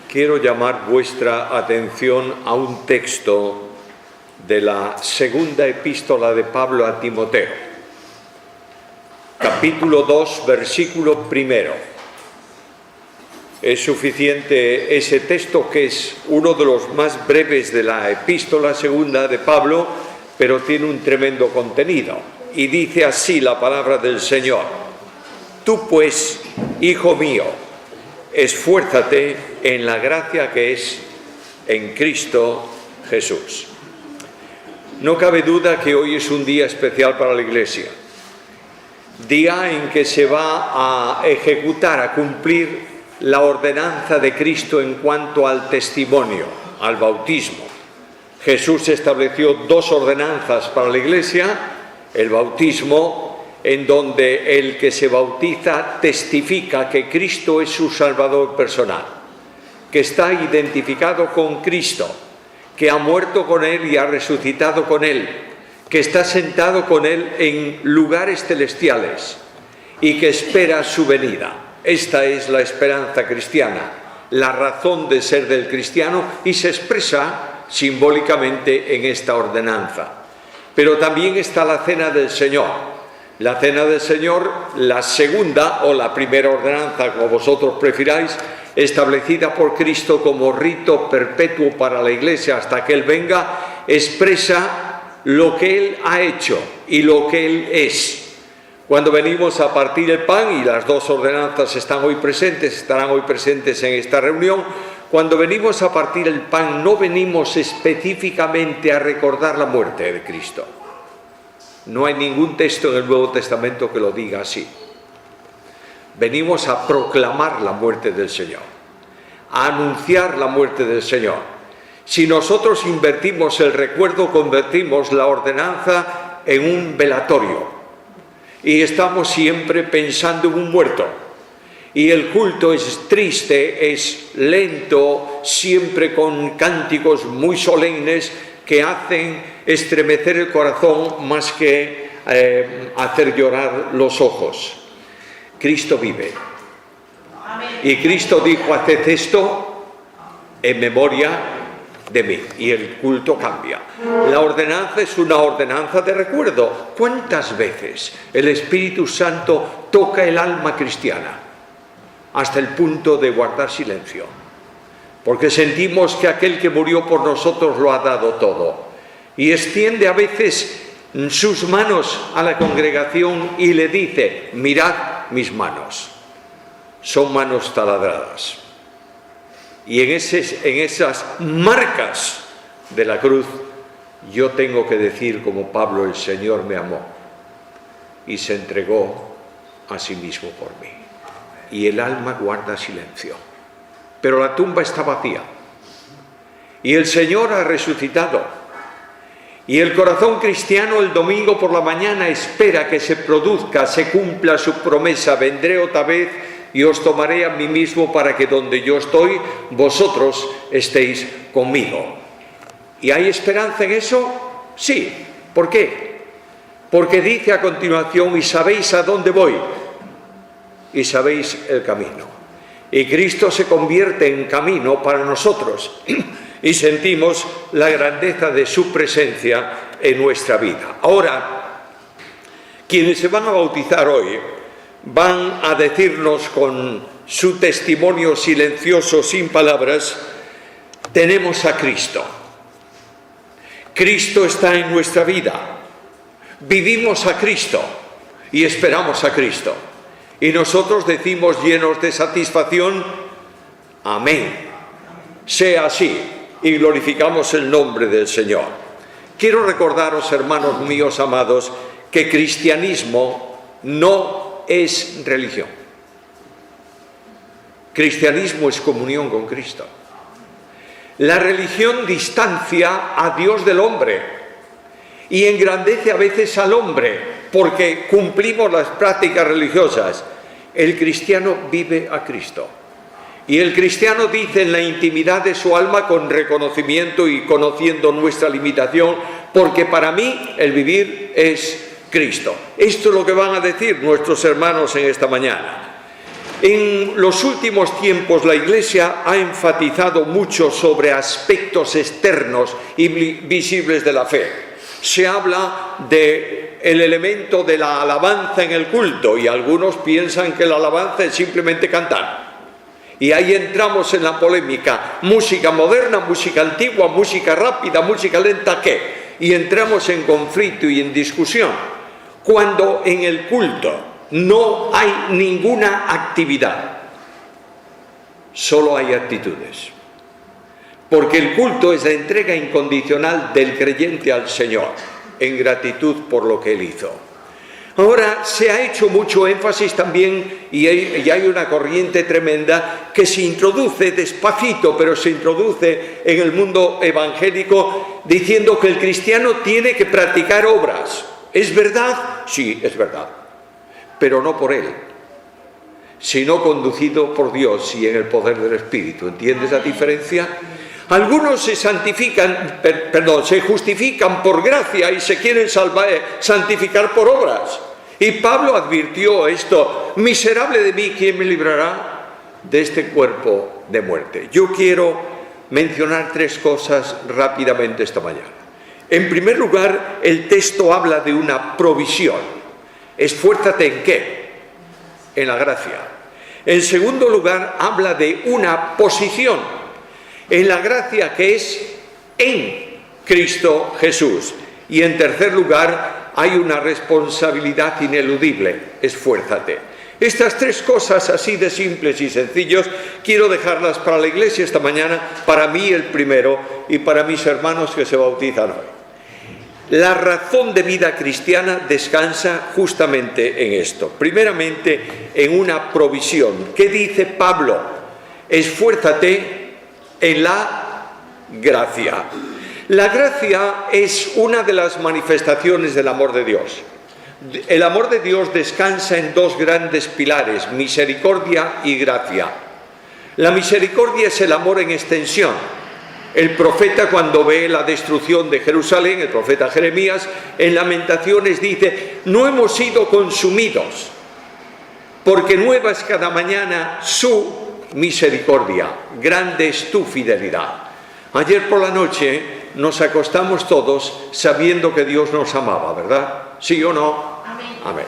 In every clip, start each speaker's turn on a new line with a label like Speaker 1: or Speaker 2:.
Speaker 1: Quiero llamar vuestra atención a un texto de la segunda epístola de Pablo a Timoteo, capítulo 2, versículo 1. Es suficiente ese texto, que es uno de los más breves de la epístola segunda de Pablo, pero tiene un tremendo contenido. Y dice así la palabra del Señor: Tú pues, hijo mío, esfuérzate en la gracia que es en Cristo Jesús. No cabe duda que hoy es un día especial para la Iglesia, día en que se va a ejecutar, a cumplir la ordenanza de Cristo en cuanto al testimonio, al bautismo. Jesús estableció dos ordenanzas para la Iglesia: el bautismo, en donde el que se bautiza testifica que Cristo es su Salvador personal, que está identificado con Cristo, que ha muerto con Él y ha resucitado con Él, que está sentado con Él en lugares celestiales y que espera su venida. Esta es la esperanza cristiana, la razón de ser del cristiano, y se expresa simbólicamente en esta ordenanza. Pero también está la cena del Señor. La cena del Señor, la segunda o la primera ordenanza, como vosotros prefiráis, establecida por Cristo como rito perpetuo para la Iglesia hasta que Él venga, expresa lo que Él ha hecho y lo que Él es. Cuando venimos a partir el pan, y las dos ordenanzas están hoy presentes, estarán hoy presentes en esta reunión, cuando venimos a partir el pan no venimos específicamente a recordar la muerte de Cristo. No hay ningún texto en el Nuevo Testamento que lo diga así. Venimos a proclamar la muerte del Señor, a anunciar la muerte del Señor. Si nosotros invertimos el recuerdo, convertimos la ordenanza en un velatorio y estamos siempre pensando en un muerto. Y el culto es triste, es lento, siempre con cánticos muy solemnes que hacen estremecer el corazón más que hacer llorar los ojos. Cristo vive. Y Cristo dijo: haced esto en memoria de mí. Y el culto cambia. La ordenanza es una ordenanza de recuerdo. ¿Cuántas veces el Espíritu Santo toca el alma cristiana hasta el punto de guardar silencio? Porque sentimos que aquel que murió por nosotros lo ha dado todo. Y extiende a veces sus manos a la congregación y le dice: mirad mis manos, son manos taladradas. Y en esas marcas de la cruz, yo tengo que decir como Pablo: el Señor me amó y se entregó a sí mismo por mí. Y el alma guarda silencio. Pero la tumba está vacía y el Señor ha resucitado, y el corazón cristiano el domingo por la mañana espera que se produzca, se cumpla su promesa: vendré otra vez y os tomaré a mí mismo, para que donde yo estoy vosotros estéis conmigo. ¿Y hay esperanza en eso? Sí. ¿Por qué? Porque dice a continuación: y sabéis a dónde voy y sabéis el camino. Y Cristo se convierte en camino para nosotros y sentimos la grandeza de su presencia en nuestra vida. Ahora, quienes se van a bautizar hoy van a decirnos con su testimonio silencioso, sin palabras: tenemos a Cristo. Cristo está en nuestra vida. Vivimos a Cristo y esperamos a Cristo. Y nosotros decimos, llenos de satisfacción: amén. Sea así, y glorificamos el nombre del Señor. Quiero recordaros, hermanos míos amados, que cristianismo no es religión. Cristianismo es comunión con Cristo. La religión distancia a Dios del hombre y engrandece a veces al hombre, porque cumplimos las prácticas religiosas. El cristiano vive a Cristo. Y el cristiano dice en la intimidad de su alma, con reconocimiento y conociendo nuestra limitación: porque para mí el vivir es Cristo. Esto es lo que van a decir nuestros hermanos en esta mañana. En los últimos tiempos la Iglesia ha enfatizado mucho sobre aspectos externos y visibles de la fe. Se habla del elemento de la alabanza en el culto y algunos piensan que la alabanza es simplemente cantar. Y ahí entramos en la polémica, música moderna, música antigua, música rápida, música lenta, ¿qué? Y entramos en conflicto y en discusión. Cuando en el culto no hay ninguna actividad, solo hay actitudes. Porque el culto es la entrega incondicional del creyente al Señor, en gratitud por lo que Él hizo. Ahora se ha hecho mucho énfasis también, y hay una corriente tremenda que se introduce despacito, pero se introduce en el mundo evangélico, diciendo que el cristiano tiene que practicar obras. ¿Es verdad? Sí, es verdad. Pero no por él, sino conducido por Dios y en el poder del Espíritu. ¿Entiendes la diferencia? Algunos se justifican por gracia y se quieren santificar por obras. Y Pablo advirtió esto: miserable de mí, ¿quién me librará de este cuerpo de muerte? Yo quiero mencionar tres cosas rápidamente esta mañana. En primer lugar, el texto habla de una provisión. Esfuérzate ¿en qué? En la gracia. En segundo lugar, habla de una posición. En la gracia que es en Cristo Jesús. Y en tercer lugar, hay una responsabilidad ineludible. Esfuérzate. Estas tres cosas así de simples y sencillos quiero dejarlas para la iglesia esta mañana, para mí el primero y para mis hermanos que se bautizan hoy. La razón de vida cristiana descansa justamente en esto. Primeramente, en una provisión. ¿Qué dice Pablo? Esfuérzate en la gracia. La gracia es una de las manifestaciones del amor de Dios. El amor de Dios descansa en dos grandes pilares: misericordia y gracia. La misericordia es el amor en extensión. El profeta, cuando ve la destrucción de Jerusalén, el profeta Jeremías, en Lamentaciones dice: no hemos sido consumidos, porque nueva es cada mañana su misericordia, grande es tu fidelidad. Ayer por la noche nos acostamos todos sabiendo que Dios nos amaba, ¿verdad? ¿Sí o no? Amén. Amén.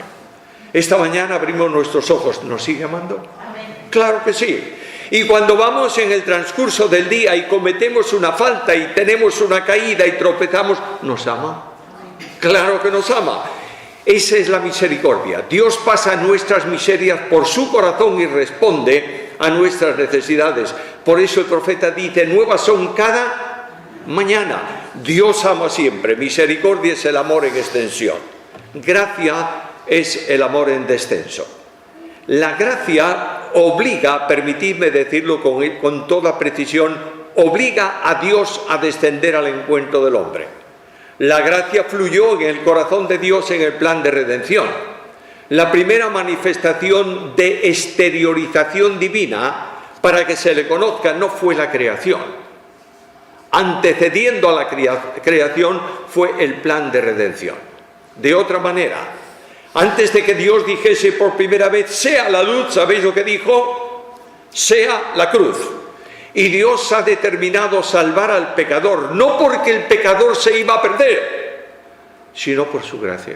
Speaker 1: Esta mañana abrimos nuestros ojos. ¿Nos sigue amando? Amén. Claro que sí. Y cuando vamos en el transcurso del día y cometemos una falta y tenemos una caída y tropezamos, ¿nos ama? Claro que nos ama. Esa es la misericordia. Dios pasa nuestras miserias por su corazón y responde a nuestras necesidades. Por eso el profeta dice: nuevas son cada mañana. Dios ama siempre. Misericordia es el amor en extensión. Gracia es el amor en descenso. La gracia obliga, permitidme decirlo con toda precisión, obliga a Dios a descender al encuentro del hombre. La gracia fluyó en el corazón de Dios en el plan de redención. La primera manifestación de exteriorización divina para que se le conozca no fue la creación. Antecediendo a la creación fue el plan de redención. De otra manera, antes de que Dios dijese por primera vez sea la luz, ¿sabéis lo que dijo? Sea la cruz. Y Dios ha determinado salvar al pecador, no porque el pecador se iba a perder, sino por su gracia.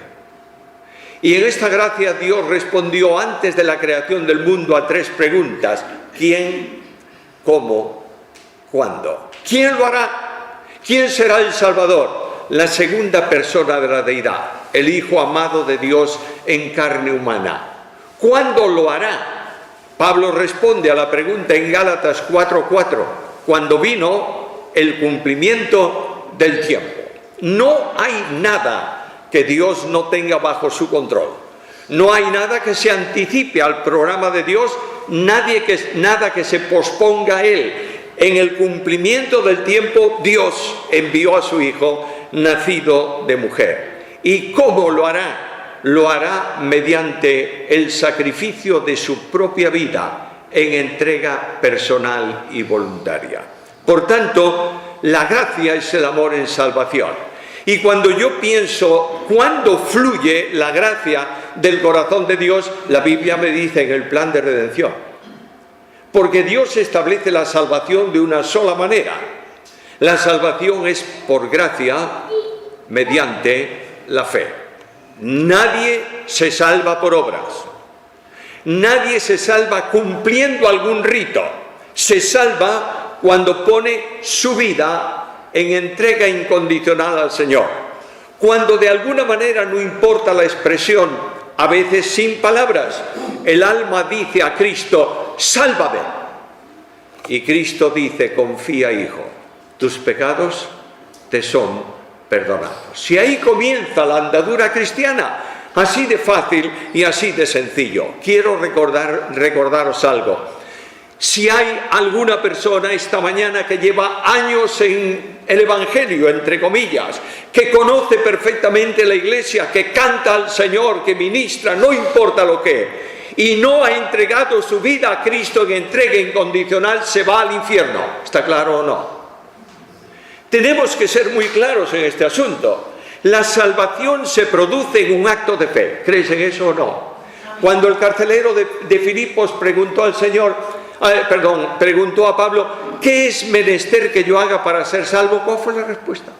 Speaker 1: Y en esta gracia Dios respondió antes de la creación del mundo a tres preguntas: ¿quién? ¿Cómo? ¿Cuándo? ¿Quién lo hará? ¿Quién será el Salvador? La segunda persona de la deidad, el Hijo amado de Dios en carne humana. ¿Cuándo lo hará? Pablo responde a la pregunta en Gálatas 4:4, cuando vino el cumplimiento del tiempo. No hay nada que Dios no tenga bajo su control. No hay nada que se anticipe al programa de Dios, nada que se posponga a Él. En el cumplimiento del tiempo, Dios envió a su Hijo, nacido de mujer. ¿Y cómo lo hará? Lo hará mediante el sacrificio de su propia vida en entrega personal y voluntaria. Por tanto, la gracia es el amor en salvación. Y cuando yo pienso cuándo fluye la gracia del corazón de Dios, la Biblia me dice en el plan de redención. Porque Dios establece la salvación de una sola manera. La salvación es por gracia mediante la fe. Nadie se salva por obras. Nadie se salva cumpliendo algún rito. Se salva cuando pone su vida en entrega incondicional al Señor. Cuando de alguna manera, no importa la expresión, a veces sin palabras, el alma dice a Cristo, sálvame. Y Cristo dice, confía, hijo, tus pecados te son perdonados. Si ahí comienza la andadura cristiana, así de fácil y así de sencillo. Quiero recordaros algo. Si hay alguna persona esta mañana que lleva años en el Evangelio, entre comillas, que conoce perfectamente la Iglesia, que canta al Señor, que ministra, no importa lo que, y no ha entregado su vida a Cristo en entrega incondicional, se va al infierno. ¿Está claro o no? Tenemos que ser muy claros en este asunto. La salvación se produce en un acto de fe. ¿Crees en eso o no? Cuando el carcelero de Filipos preguntó a Pablo, ¿qué es menester que yo haga para ser salvo? ¿Cuál fue la respuesta?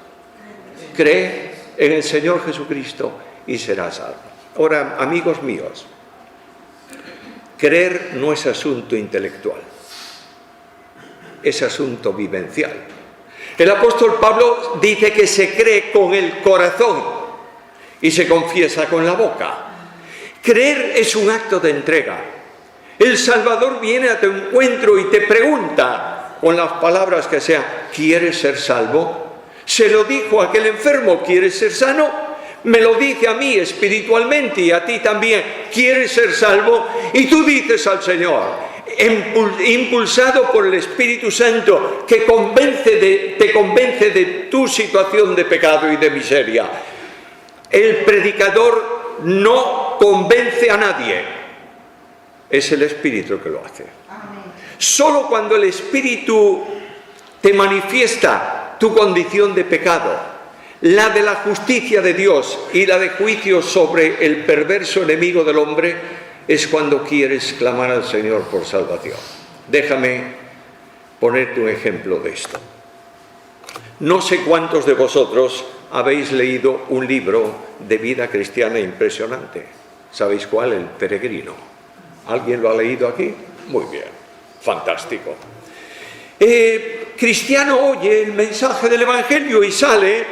Speaker 1: Cree en el Señor Jesucristo y serás salvo. Ahora, amigos míos, creer no es asunto intelectual, es asunto vivencial. El apóstol Pablo dice que se cree con el corazón y se confiesa con la boca. Creer es un acto de entrega. El Salvador viene a tu encuentro y te pregunta, con las palabras que sean, ¿quieres ser salvo? Se lo dijo a aquel enfermo, ¿quieres ser sano? Me lo dice a mí espiritualmente y a ti también, ¿quieres ser salvo? Y tú dices al Señor, impulsado por el Espíritu Santo, que te convence de tu situación de pecado y de miseria. El predicador no convence a nadie. Es el Espíritu que lo hace. Amén. Solo cuando el Espíritu te manifiesta tu condición de pecado, la de la justicia de Dios y la de juicio sobre el perverso enemigo del hombre, es cuando quieres clamar al Señor por salvación. Déjame ponerte un ejemplo de esto. No sé cuántos de vosotros habéis leído un libro de vida cristiana impresionante. ¿Sabéis cuál? El Peregrino. ¿Alguien lo ha leído aquí? Muy bien, fantástico. Cristiano oye el mensaje del Evangelio y sale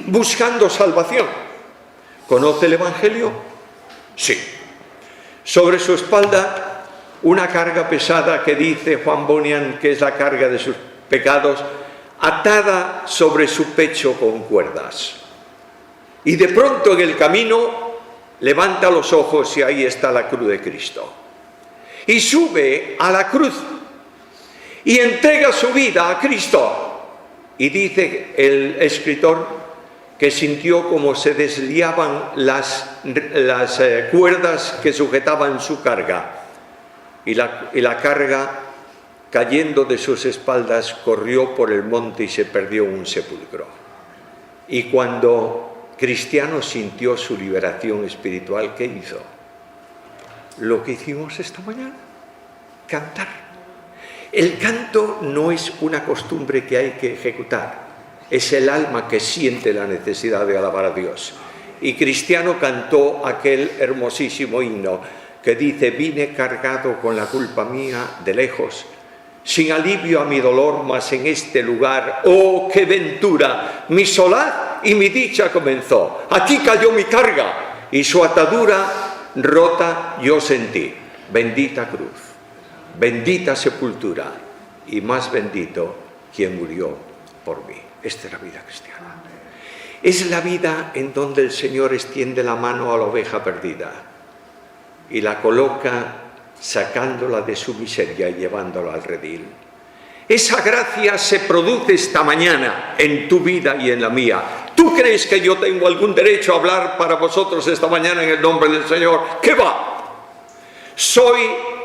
Speaker 1: buscando salvación. ¿Conoce el Evangelio? Sí. Sobre su espalda una carga pesada que dice Juan Bunyan que es la carga de sus pecados, atada sobre su pecho con cuerdas. Y de pronto en el camino levanta los ojos y ahí está la cruz de Cristo. Y sube a la cruz y entrega su vida a Cristo. Y dice el escritor que sintió como se desliaban las cuerdas que sujetaban su carga. Y la carga, cayendo de sus espaldas, corrió por el monte y se perdió en un sepulcro. Y cuando Cristiano sintió su liberación espiritual, ¿qué hizo? Lo que hicimos esta mañana, cantar. El canto no es una costumbre que hay que ejecutar, es el alma que siente la necesidad de alabar a Dios. Y Cristiano cantó aquel hermosísimo himno que dice, vine cargado con la culpa mía de lejos, sin alivio a mi dolor, mas en este lugar, ¡oh, qué ventura! Mi solaz y mi dicha comenzó. Aquí cayó mi carga y su atadura rota yo sentí. Bendita cruz, bendita sepultura y más bendito quien murió por mí. Esta es la vida cristiana. Es la vida en donde el Señor extiende la mano a la oveja perdida y la coloca sacándola de su miseria y llevándola al redil. Esa gracia se produce esta mañana en tu vida y en la mía. ¿Tú crees que yo tengo algún derecho a hablar para vosotros esta mañana en el nombre del Señor? ¿Qué va? Soy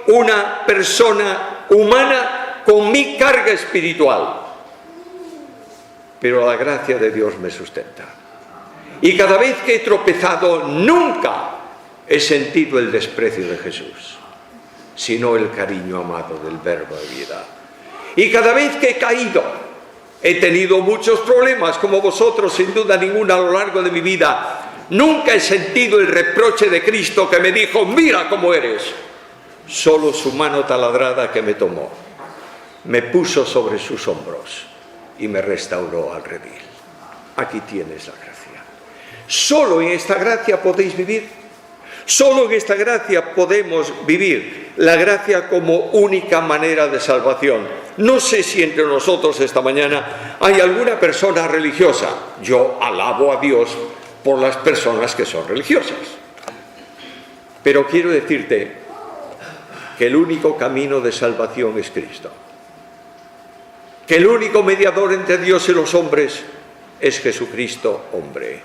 Speaker 1: una persona humana con mi carga espiritual. pero la gracia de Dios me sustenta. Y cada vez que he tropezado, nunca he sentido el desprecio de Jesús, sino el cariño amado del Verbo de vida. Y cada vez que he caído, he tenido muchos problemas, como vosotros, sin duda ninguna, a lo largo de mi vida. Nunca he sentido el reproche de Cristo que me dijo, mira cómo eres. Solo su mano taladrada que me tomó, me puso sobre sus hombros y me restauró al redil. Aquí tienes la gracia. Solo en esta gracia podéis vivir. Solo en esta gracia podemos vivir. La gracia como única manera de salvación. No sé si entre nosotros esta mañana hay alguna persona religiosa. Yo alabo a Dios por las personas que son religiosas. Pero quiero decirte que el único camino de salvación es Cristo. Que el único mediador entre Dios y los hombres es Jesucristo, hombre.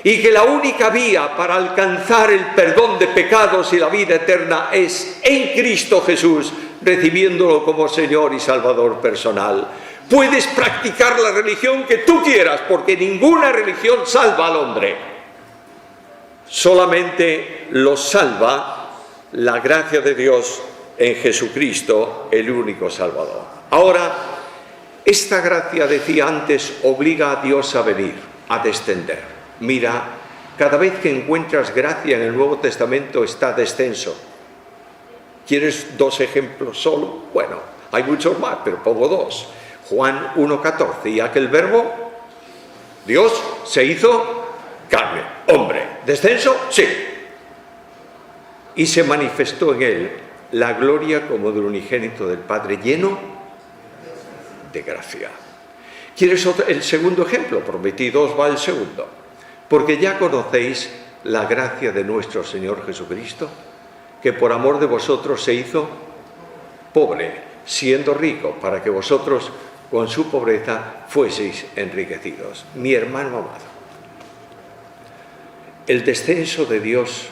Speaker 1: Y que la única vía para alcanzar el perdón de pecados y la vida eterna es en Cristo Jesús, recibiéndolo como Señor y Salvador personal. Puedes practicar la religión que tú quieras, porque ninguna religión salva al hombre. Solamente lo salva la gracia de Dios en Jesucristo, el único Salvador. Ahora, esta gracia, decía antes, obliga a Dios a venir, a descender. Mira, cada vez que encuentras gracia en el Nuevo Testamento está descenso. ¿Quieres 2 ejemplos solo? Bueno, hay muchos más, pero pongo 2. Juan 1:14, y aquel verbo, Dios, se hizo carne, hombre. ¿Descenso? Sí. Y se manifestó en él la gloria como del unigénito del Padre, lleno de gracia. ¿Quieres el segundo ejemplo? Prometí 2, va el segundo. Porque ya conocéis la gracia de nuestro Señor Jesucristo, que por amor de vosotros se hizo pobre, siendo rico, para que vosotros con su pobreza fueseis enriquecidos. Mi hermano amado, el descenso de Dios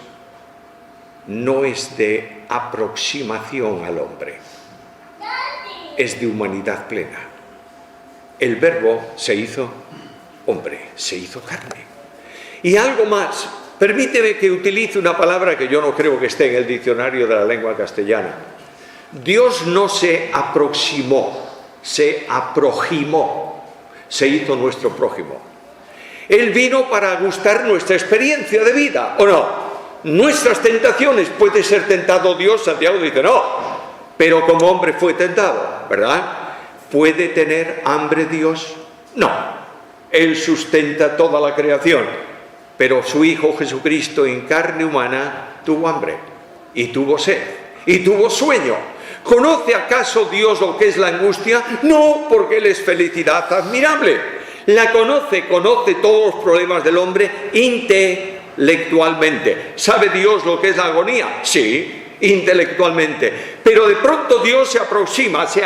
Speaker 1: no es de aproximación al hombre, es de humanidad plena. El Verbo se hizo hombre, se hizo carne. Y algo más, permíteme que utilice una palabra que yo no creo que esté en el diccionario de la lengua castellana. Dios no se aproximó, se aproximó, se hizo nuestro prójimo. Él vino para gustar nuestra experiencia de vida, ¿o no? Nuestras tentaciones, puede ser tentado Dios, Santiago dice no, pero como hombre fue tentado, ¿verdad? ¿Puede tener hambre Dios? No, Él sustenta toda la creación. Pero su Hijo Jesucristo en carne humana tuvo hambre, y tuvo sed, y tuvo sueño. ¿Conoce acaso Dios lo que es la angustia? No, porque Él es felicidad admirable. La conoce todos los problemas del hombre intelectualmente. ¿Sabe Dios lo que es la agonía? Sí, intelectualmente. Pero de pronto Dios se aproxima, se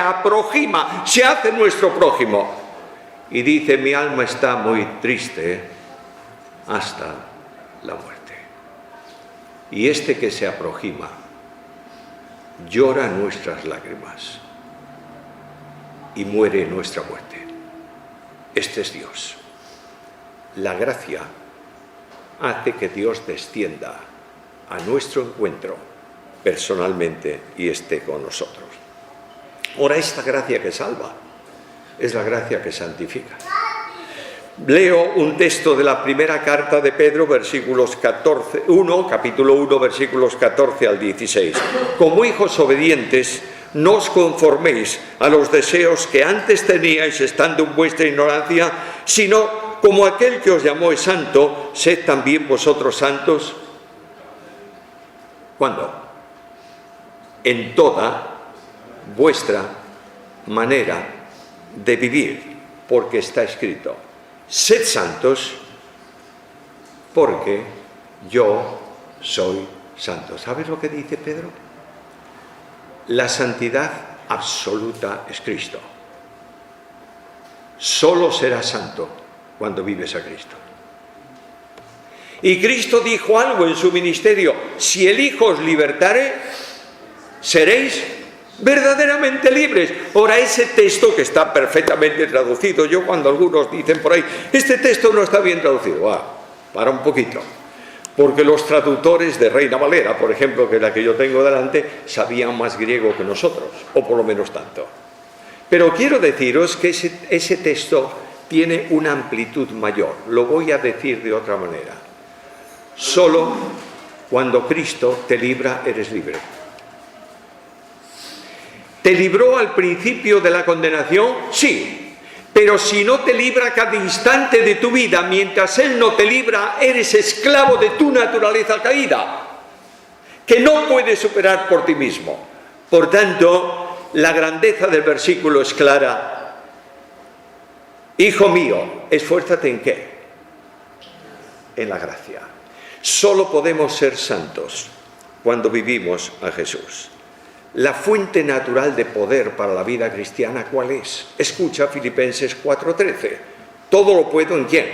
Speaker 1: hace nuestro prójimo. Y dice, mi alma está muy triste hasta la muerte. Y este que se aproxima llora nuestras lágrimas y muere nuestra muerte. Este es Dios. La gracia hace que Dios descienda a nuestro encuentro personalmente y esté con nosotros. Ahora, esta gracia que salva es la gracia que santifica. Leo un texto de la primera carta de Pedro, capítulo 1, versículos 14 al 16. Como hijos obedientes, no os conforméis a los deseos que antes teníais estando en vuestra ignorancia, sino como aquel que os llamó es santo, sed también vosotros santos. ¿Cuándo? En toda vuestra manera de vivir, porque está escrito, sed santos, porque yo soy santo. ¿Sabes lo que dice Pedro? La santidad absoluta es Cristo. Solo serás santo cuando vives a Cristo. Y Cristo dijo algo en su ministerio: si el Hijo os libertare, seréis verdaderamente libres. Ahora, ese texto que está perfectamente traducido, yo cuando algunos dicen por ahí, este texto no está bien traducido, para un poquito, porque los traductores de Reina Valera, por ejemplo, que es la que yo tengo delante, sabían más griego que nosotros, o por lo menos tanto. Pero quiero deciros que ese texto tiene una amplitud mayor. Lo voy a decir de otra manera. Solo cuando Cristo te libra, eres libre. ¿Te libró al principio de la condenación? Sí. Pero si no te libra cada instante de tu vida, mientras Él no te libra, eres esclavo de tu naturaleza caída, que no puedes superar por ti mismo. Por tanto, la grandeza del versículo es clara. Hijo mío, esfuérzate ¿en qué? En la gracia. Solo podemos ser santos cuando vivimos a Jesús. La fuente natural de poder para la vida cristiana, ¿cuál es? Escucha Filipenses 4:13. Todo lo puedo ¿en quién?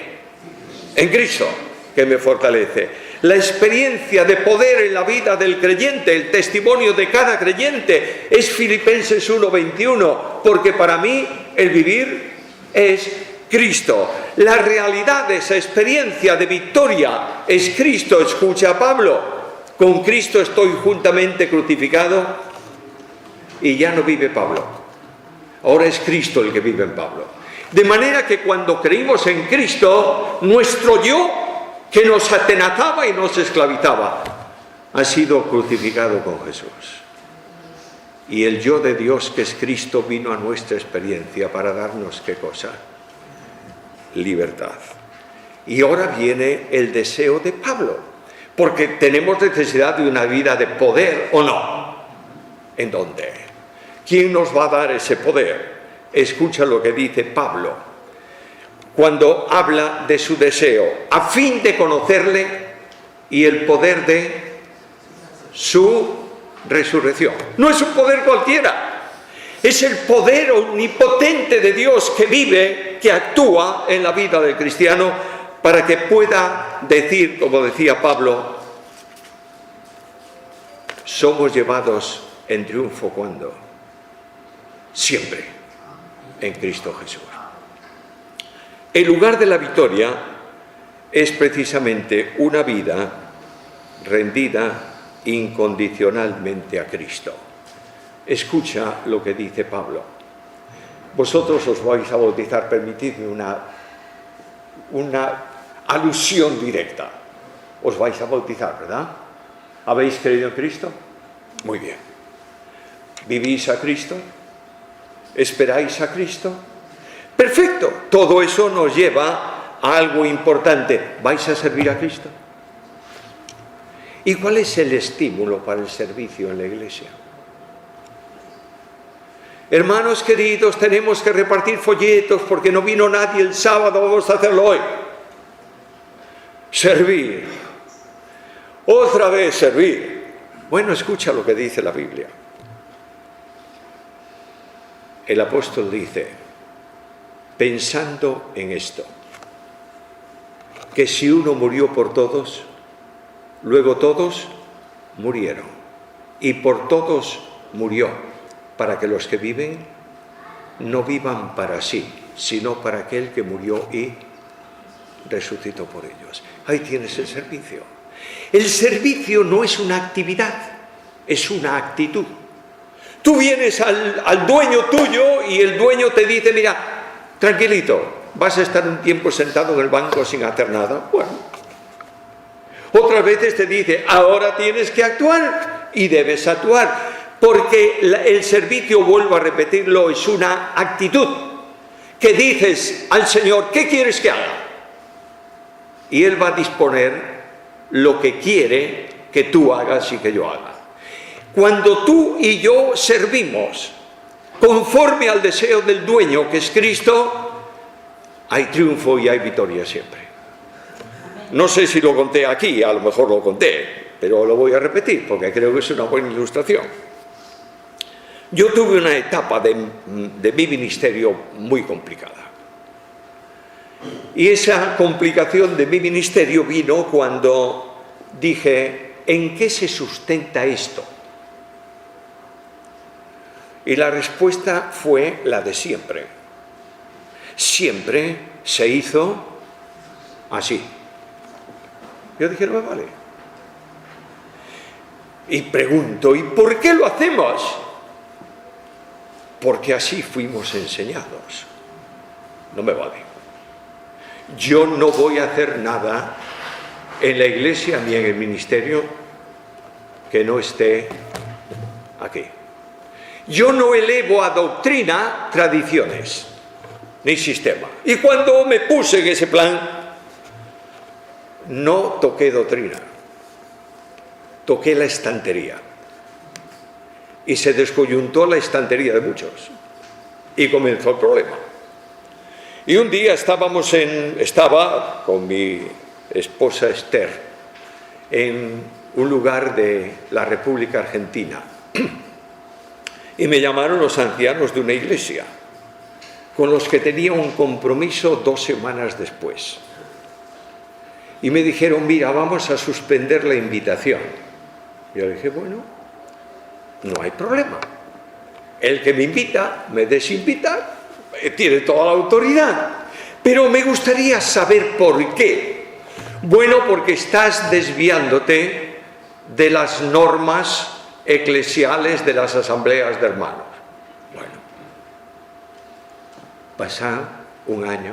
Speaker 1: En Cristo, que me fortalece. La experiencia de poder en la vida del creyente, el testimonio de cada creyente, es Filipenses 1:21, porque para mí el vivir es Cristo. La realidad de esa experiencia de victoria es Cristo. Escucha a Pablo, con Cristo estoy juntamente crucificado y ya no vive Pablo. Ahora es Cristo el que vive en Pablo. De manera que cuando creímos en Cristo, nuestro yo, que nos atenazaba y nos esclavizaba, ha sido crucificado con Jesús. Y el yo de Dios, que es Cristo, vino a nuestra experiencia para darnos ¿qué cosa? Libertad. Y ahora viene el deseo de Pablo, porque tenemos necesidad de una vida de poder, ¿o no? ¿En dónde? ¿Quién nos va a dar ese poder? Escucha lo que dice Pablo cuando habla de su deseo, a fin de conocerle y el poder de su resurrección. No es un poder cualquiera, es el poder omnipotente de Dios que vive, que actúa en la vida del cristiano para que pueda decir, como decía Pablo, somos llevados en triunfo ¿cuándo? Siempre en Cristo Jesús. El lugar de la victoria es precisamente una vida rendida incondicionalmente a Cristo. Escucha lo que dice Pablo. Vosotros os vais a bautizar, permitidme una alusión directa. Os vais a bautizar, ¿verdad? ¿Habéis creído en Cristo? Muy bien. ¿Vivís a Cristo? ¿Esperáis a Cristo? Perfecto, todo eso nos lleva a algo importante. ¿Vais a servir a Cristo? ¿Y cuál es el estímulo para el servicio en la iglesia? Hermanos queridos, tenemos que repartir folletos porque no vino nadie el sábado, vamos a hacerlo hoy. Servir. Otra vez servir. Bueno, escucha lo que dice la Biblia. El apóstol dice, pensando en esto, que si uno murió por todos, luego todos murieron, y por todos murió, para que los que viven no vivan para sí, sino para aquel que murió y resucitó por ellos. Ahí tienes el servicio. El servicio no es una actividad, es una actitud. Tú vienes al dueño tuyo y el dueño te dice, mira, tranquilito, vas a estar un tiempo sentado en el banco sin hacer nada. Bueno. Otras veces te dice, ahora tienes que actuar y debes actuar, porque el servicio, vuelvo a repetirlo, es una actitud que dices al Señor, ¿qué quieres que haga? Y Él va a disponer lo que quiere que tú hagas y que yo haga. Cuando tú y yo servimos conforme al deseo del dueño, que es Cristo, hay triunfo y hay victoria siempre. No sé si lo conté aquí, a lo mejor lo conté, pero lo voy a repetir porque creo que es una buena ilustración. Yo tuve una etapa de mi ministerio muy complicada. Y esa complicación de mi ministerio vino cuando dije, ¿en qué se sustenta esto? Y la respuesta fue la de siempre. Siempre se hizo así. Yo dije, no me vale. Y pregunto, ¿y por qué lo hacemos? Porque así fuimos enseñados. No me vale. Yo no voy a hacer nada en la iglesia ni en el ministerio que no esté aquí. Yo no elevo a doctrina tradiciones ni sistema. Y cuando me puse en ese plan, no toqué doctrina, toqué la estantería. Y se descoyuntó la estantería de muchos. Y comenzó el problema. Y un día estaba con mi esposa Esther en un lugar de la República Argentina. Y me llamaron los ancianos de una iglesia, con los que tenía un compromiso 2 semanas después. Y me dijeron, mira, vamos a suspender la invitación. Y yo le dije, bueno, no hay problema. El que me invita, me desinvita, tiene toda la autoridad. Pero me gustaría saber por qué. Bueno, porque estás desviándote de las normas eclesiales de las asambleas de hermanos. Bueno, pasa 1 año,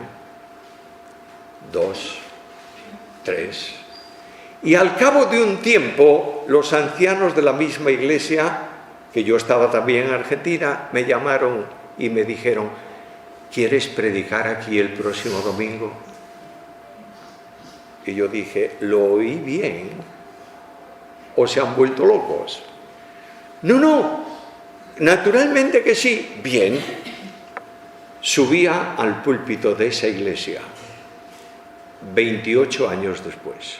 Speaker 1: 2, 3, y al cabo de un tiempo, los ancianos de la misma iglesia, que yo estaba también en Argentina, me llamaron y me dijeron, ¿quieres predicar aquí el próximo domingo? Y yo dije, ¿lo oí bien? ¿O se han vuelto locos? No, naturalmente que sí. Bien, subía al púlpito de esa iglesia 28 años después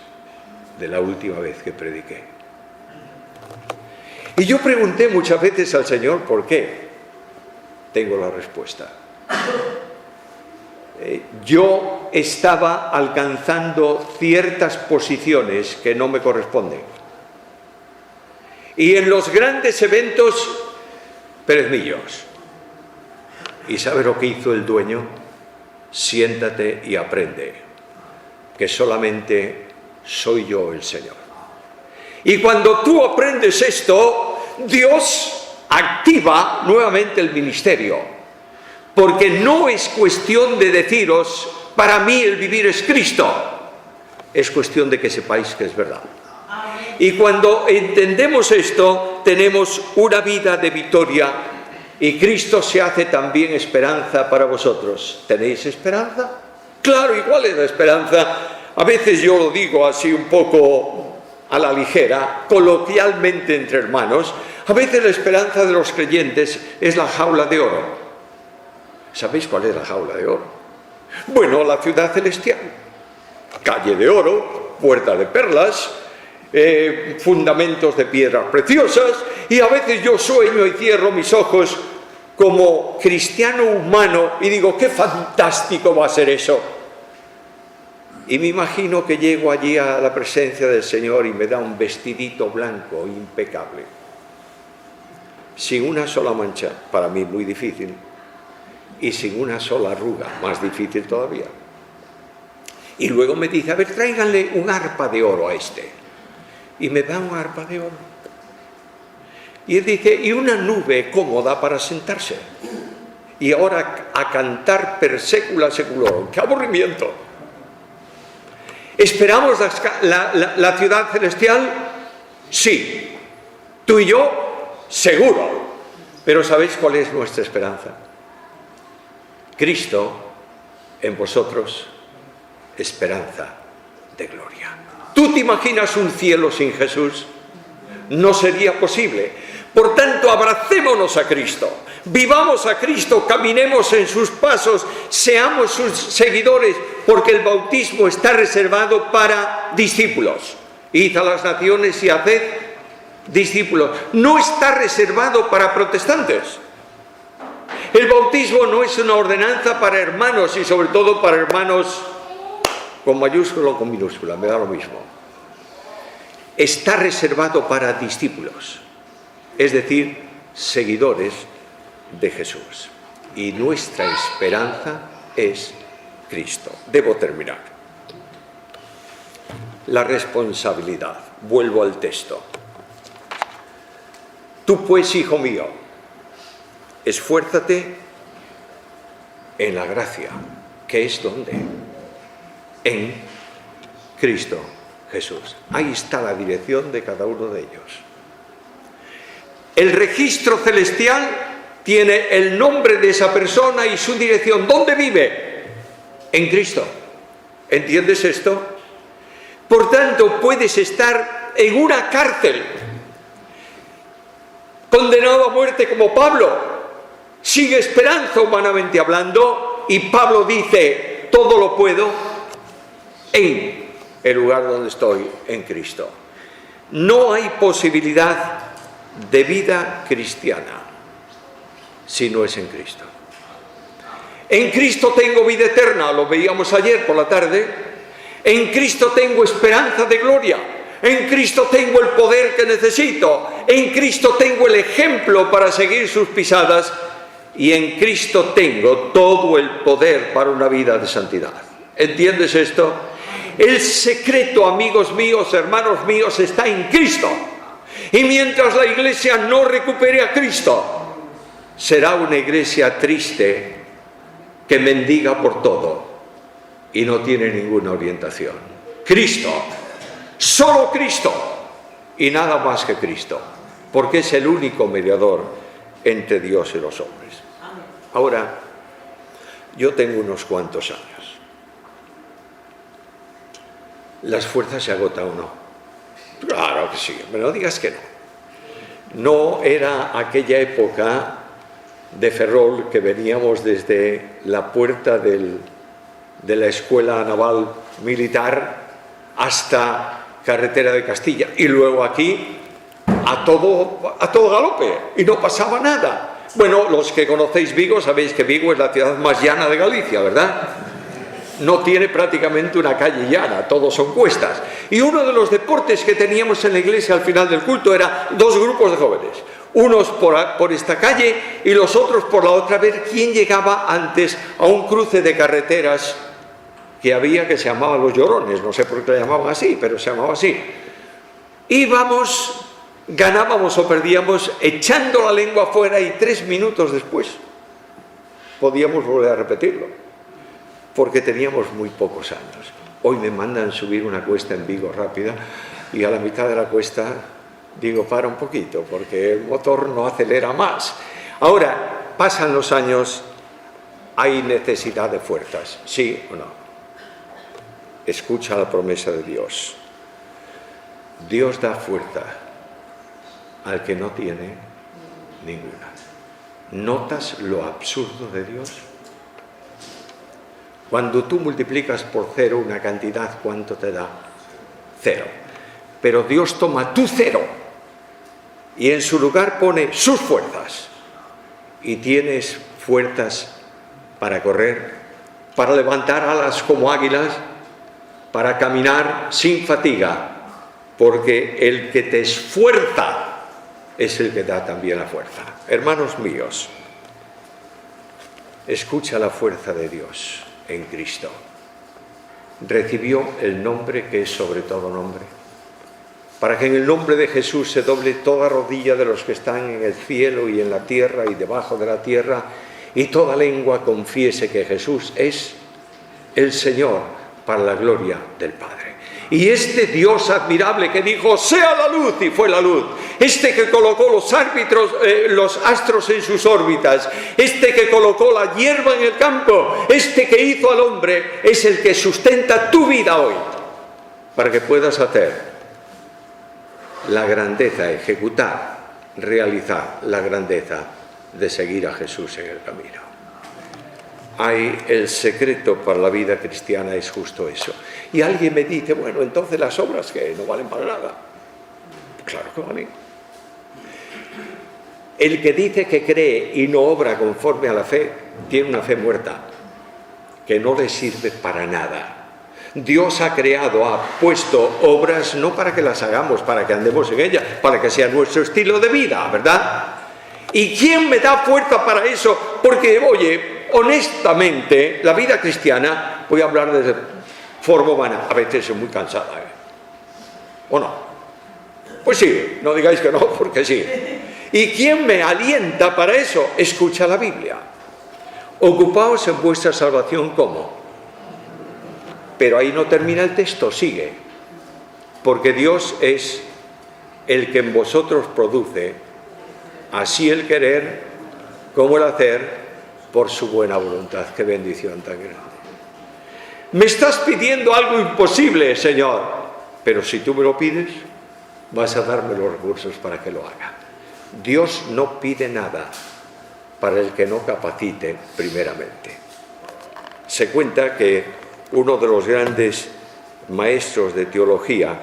Speaker 1: de la última vez que prediqué. Y yo pregunté muchas veces al Señor por qué. Tengo la respuesta. Yo estaba alcanzando ciertas posiciones que no me corresponden. Y en los grandes eventos, perezmillos. ¿Y sabe lo que hizo el dueño? Siéntate y aprende, que solamente soy yo el Señor. Y cuando tú aprendes esto, Dios activa nuevamente el ministerio. Porque no es cuestión de deciros, para mí el vivir es Cristo. Es cuestión de que sepáis que es verdad. Y cuando entendemos esto, tenemos una vida de victoria y Cristo se hace también esperanza para vosotros. ¿Tenéis esperanza? Claro, igual es la esperanza. A veces yo lo digo así un poco a la ligera, coloquialmente entre hermanos. A veces la esperanza de los creyentes es la jaula de oro. ¿Sabéis cuál es la jaula de oro? Bueno, la ciudad celestial. Calle de oro, puerta de perlas, fundamentos de piedras preciosas, y a veces yo sueño y cierro mis ojos como cristiano humano y digo, qué fantástico va a ser eso. Y me imagino que llego allí a la presencia del Señor y me da un vestidito blanco impecable, sin una sola mancha, para mí muy difícil, y sin una sola arruga, más difícil todavía. Y luego me dice, a ver, tráiganle un arpa de oro a este. Y me da un arpa de oro. Y él dice, y una nube cómoda para sentarse. Y ahora a cantar per secula seculorum. ¡Qué aburrimiento! ¿Esperamos la ciudad celestial? Sí. Tú y yo, seguro. Pero ¿sabéis cuál es nuestra esperanza? Cristo en vosotros, esperanza de gloria. ¿Tú te imaginas un cielo sin Jesús? No sería posible. Por tanto, abracémonos a Cristo, vivamos a Cristo, caminemos en sus pasos, seamos sus seguidores, porque el bautismo está reservado para discípulos. Id a las naciones y haced discípulos. No está reservado para protestantes. El bautismo no es una ordenanza para hermanos y sobre todo para hermanos con mayúscula o con minúscula, me da lo mismo. Está reservado para discípulos, es decir, seguidores de Jesús. Y nuestra esperanza es Cristo. Debo terminar. La responsabilidad. Vuelvo al texto. Tú pues, hijo mío, esfuérzate en la gracia, que es ¿dónde? En Cristo Jesús. Ahí está la dirección de cada uno de ellos. El registro celestial tiene el nombre de esa persona y su dirección. ¿Dónde vive? En Cristo. ¿Entiendes esto? Por tanto, puedes estar en una cárcel, condenado a muerte como Pablo, sin esperanza humanamente hablando, y Pablo dice, todo lo puedo en el lugar donde estoy, en Cristo. No hay posibilidad de vida cristiana si no es en Cristo. En Cristo tengo vida eterna, lo veíamos ayer por la tarde. En Cristo tengo esperanza de gloria. En Cristo tengo el poder que necesito. En Cristo tengo el ejemplo para seguir sus pisadas. Y en Cristo tengo todo el poder para una vida de santidad. ¿Entiendes esto? El secreto, amigos míos, hermanos míos, está en Cristo. Y mientras la iglesia no recupere a Cristo, será una iglesia triste que mendiga por todo y no tiene ninguna orientación. Cristo, solo Cristo y nada más que Cristo, porque es el único mediador entre Dios y los hombres. Ahora, yo tengo unos cuantos años. ¿Las fuerzas se agotan o no? Claro que sí, me lo digas que no. No era aquella época de Ferrol que veníamos desde la puerta de la Escuela Naval Militar hasta Carretera de Castilla y luego aquí a todo galope y no pasaba nada. Bueno, los que conocéis Vigo sabéis que Vigo es la ciudad más llana de Galicia, ¿verdad? No tiene prácticamente una calle llana, todos son cuestas. Y uno de los deportes que teníamos en la iglesia al final del culto era dos grupos de jóvenes. Unos por esta calle y los otros por la otra, a ver quién llegaba antes a un cruce de carreteras que había, que se llamaba Los Llorones. No sé por qué le llamaban así, pero se llamaba así. Íbamos, ganábamos o perdíamos echando la lengua afuera y 3 minutos después podíamos volver a repetirlo, porque teníamos muy pocos años. Hoy me mandan subir una cuesta en Vigo rápida y a la mitad de la cuesta digo, para un poquito, porque el motor no acelera más. Ahora, pasan los años, hay necesidad de fuerzas, ¿sí o no? Escucha la promesa de Dios. Dios da fuerza al que no tiene ninguna. ¿Notas lo absurdo de Dios? Cuando tú multiplicas por 0 una cantidad, ¿cuánto te da? 0. Pero Dios toma tu 0 y en su lugar pone sus fuerzas. Y tienes fuerzas para correr, para levantar alas como águilas, para caminar sin fatiga, porque el que te esfuerza es el que da también la fuerza. Hermanos míos, escucha la fuerza de Dios en Cristo. Recibió el nombre que es sobre todo nombre, para que en el nombre de Jesús se doble toda rodilla de los que están en el cielo y en la tierra y debajo de la tierra, y toda lengua confiese que Jesús es el Señor, para la gloria del Padre. Y este Dios admirable que dijo, sea la luz, y fue la luz. Este que colocó los astros en sus órbitas. Este que colocó la hierba en el campo. Este que hizo al hombre es el que sustenta tu vida hoy, para que puedas hacer la grandeza, ejecutar, realizar la grandeza de seguir a Jesús en el camino. El secreto para la vida cristiana es justo eso. Y alguien me dice, bueno, entonces las obras que no valen para nada. Claro que valen. El que dice que cree y no obra conforme a la fe, tiene una fe muerta, que no le sirve para nada. Dios ha creado, ha puesto obras no para que las hagamos, para que andemos en ellas, para que sea nuestro estilo de vida, ¿verdad? ¿Y quién me da fuerza para eso? Porque, oye, honestamente, la vida cristiana, voy a hablar de forma humana, a veces es muy cansada, ¿o no? Pues sí, no digáis que no, porque sí. ¿Y quién me alienta para eso? Escucha la Biblia. Ocupaos en vuestra salvación, ¿cómo? Pero ahí no termina el texto, sigue. Porque Dios es el que en vosotros produce así el querer como el hacer por su buena voluntad. Qué bendición tan grande. Me estás pidiendo algo imposible, Señor, pero si tú me lo pides, vas a darme los recursos para que lo haga. Dios no pide nada para el que no capacite primeramente. Se cuenta que uno de los grandes maestros de teología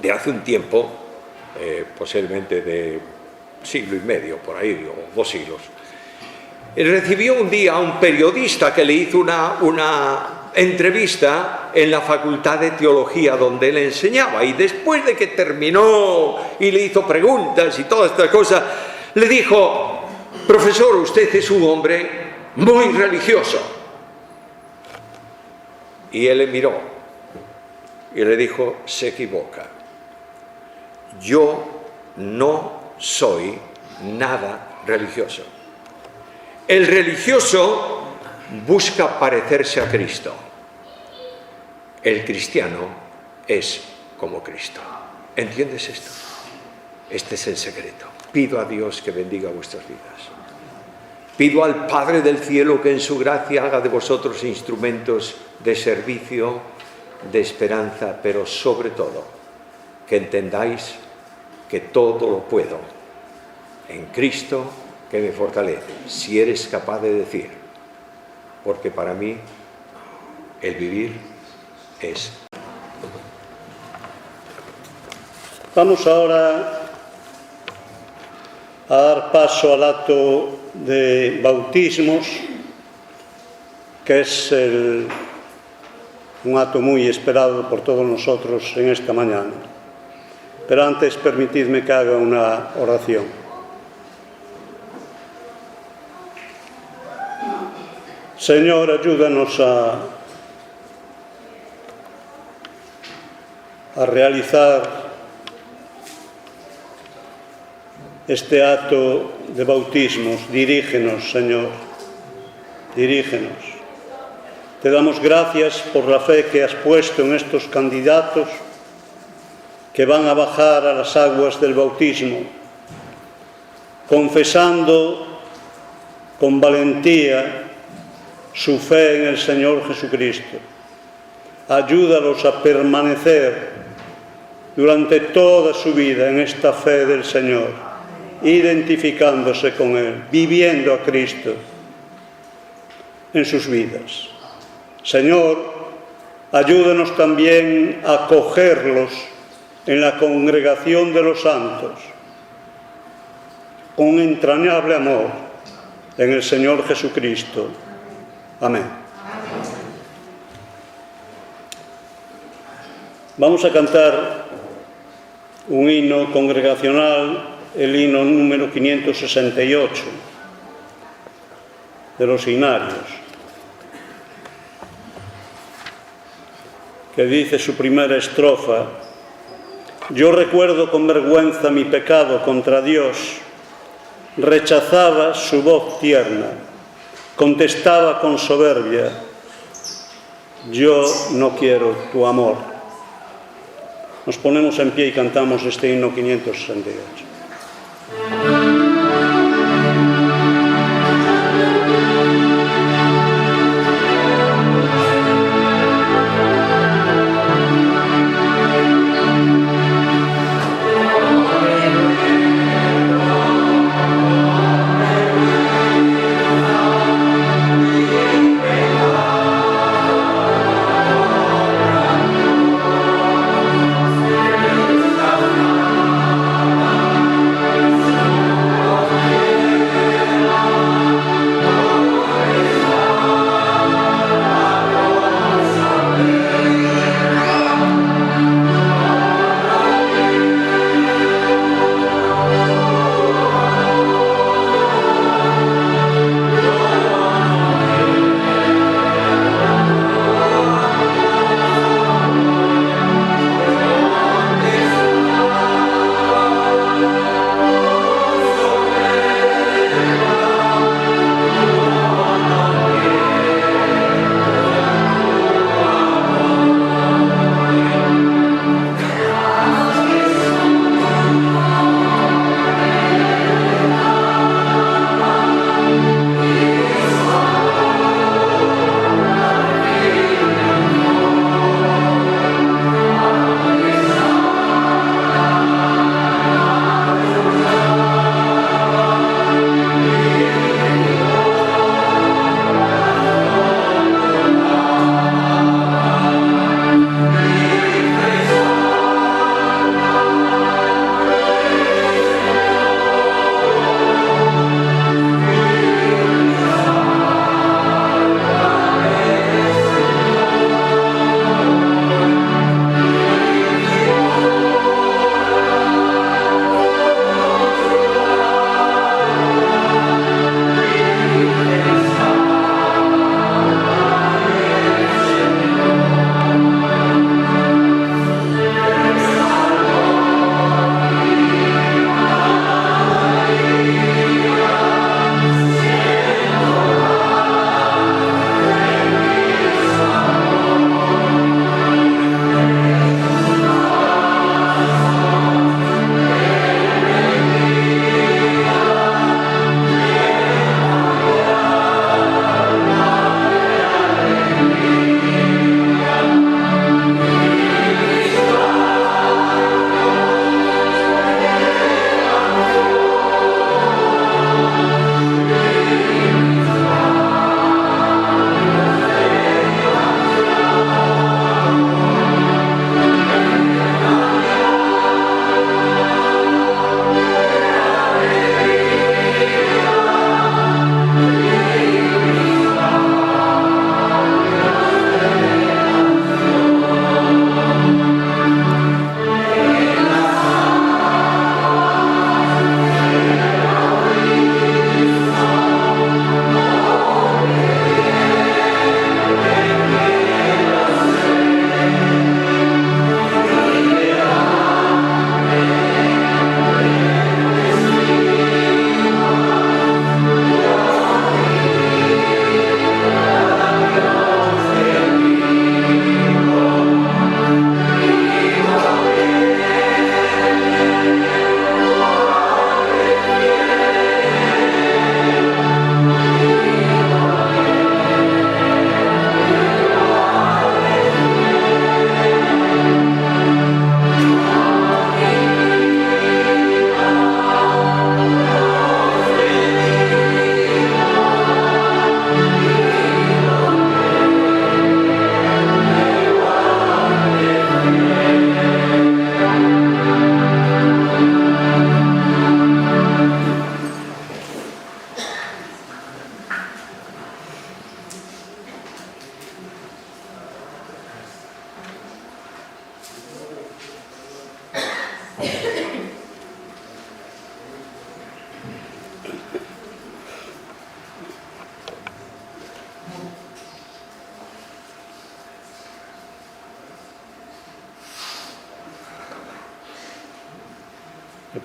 Speaker 1: de hace un tiempo, posiblemente de siglo y medio, por ahí, o 2 siglos, recibió un día a un periodista que le hizo una entrevista en la Facultad de Teología donde él enseñaba, y después de que terminó y le hizo preguntas y todas estas cosas, le dijo: profesor, usted es un hombre muy religioso. Y él le miró y le dijo: se equivoca. Yo no soy nada religioso. El religioso busca parecerse a Cristo. El cristiano es como Cristo. ¿Entiendes esto? Este es el secreto. Pido a Dios que bendiga vuestras vidas. Pido al Padre del cielo que en su gracia haga de vosotros instrumentos de servicio, de esperanza, pero sobre todo que entendáis que todo lo puedo en Cristo que me fortalece. Si eres capaz de decir, porque para mí el vivir es.
Speaker 2: Vamos ahora a dar paso al acto de bautismos, que es un acto muy esperado por todos nosotros en esta mañana. Pero antes permitidme que haga una oración. Señor, ayúdanos a realizar este acto de bautismos. Dirígenos, Señor, dirígenos. Te damos gracias por la fe que has puesto en estos candidatos que van a bajar a las aguas del bautismo, confesando con valentía su fe en el Señor Jesucristo. Ayúdalos a permanecer durante toda su vida en esta fe del Señor, identificándose con Él, viviendo a Cristo en sus vidas. Señor, ayúdanos también a acogerlos en la congregación de los santos, con entrañable amor en el Señor Jesucristo. Amén. Vamos a cantar un himno congregacional, el himno número 568 de los Ignarios, que dice su primera estrofa: yo recuerdo con vergüenza mi pecado contra Dios, rechazaba su voz tierna, contestaba con soberbia, yo no quiero tu amor. Nos ponemos en pie y cantamos este himno 568.
Speaker 3: Amen.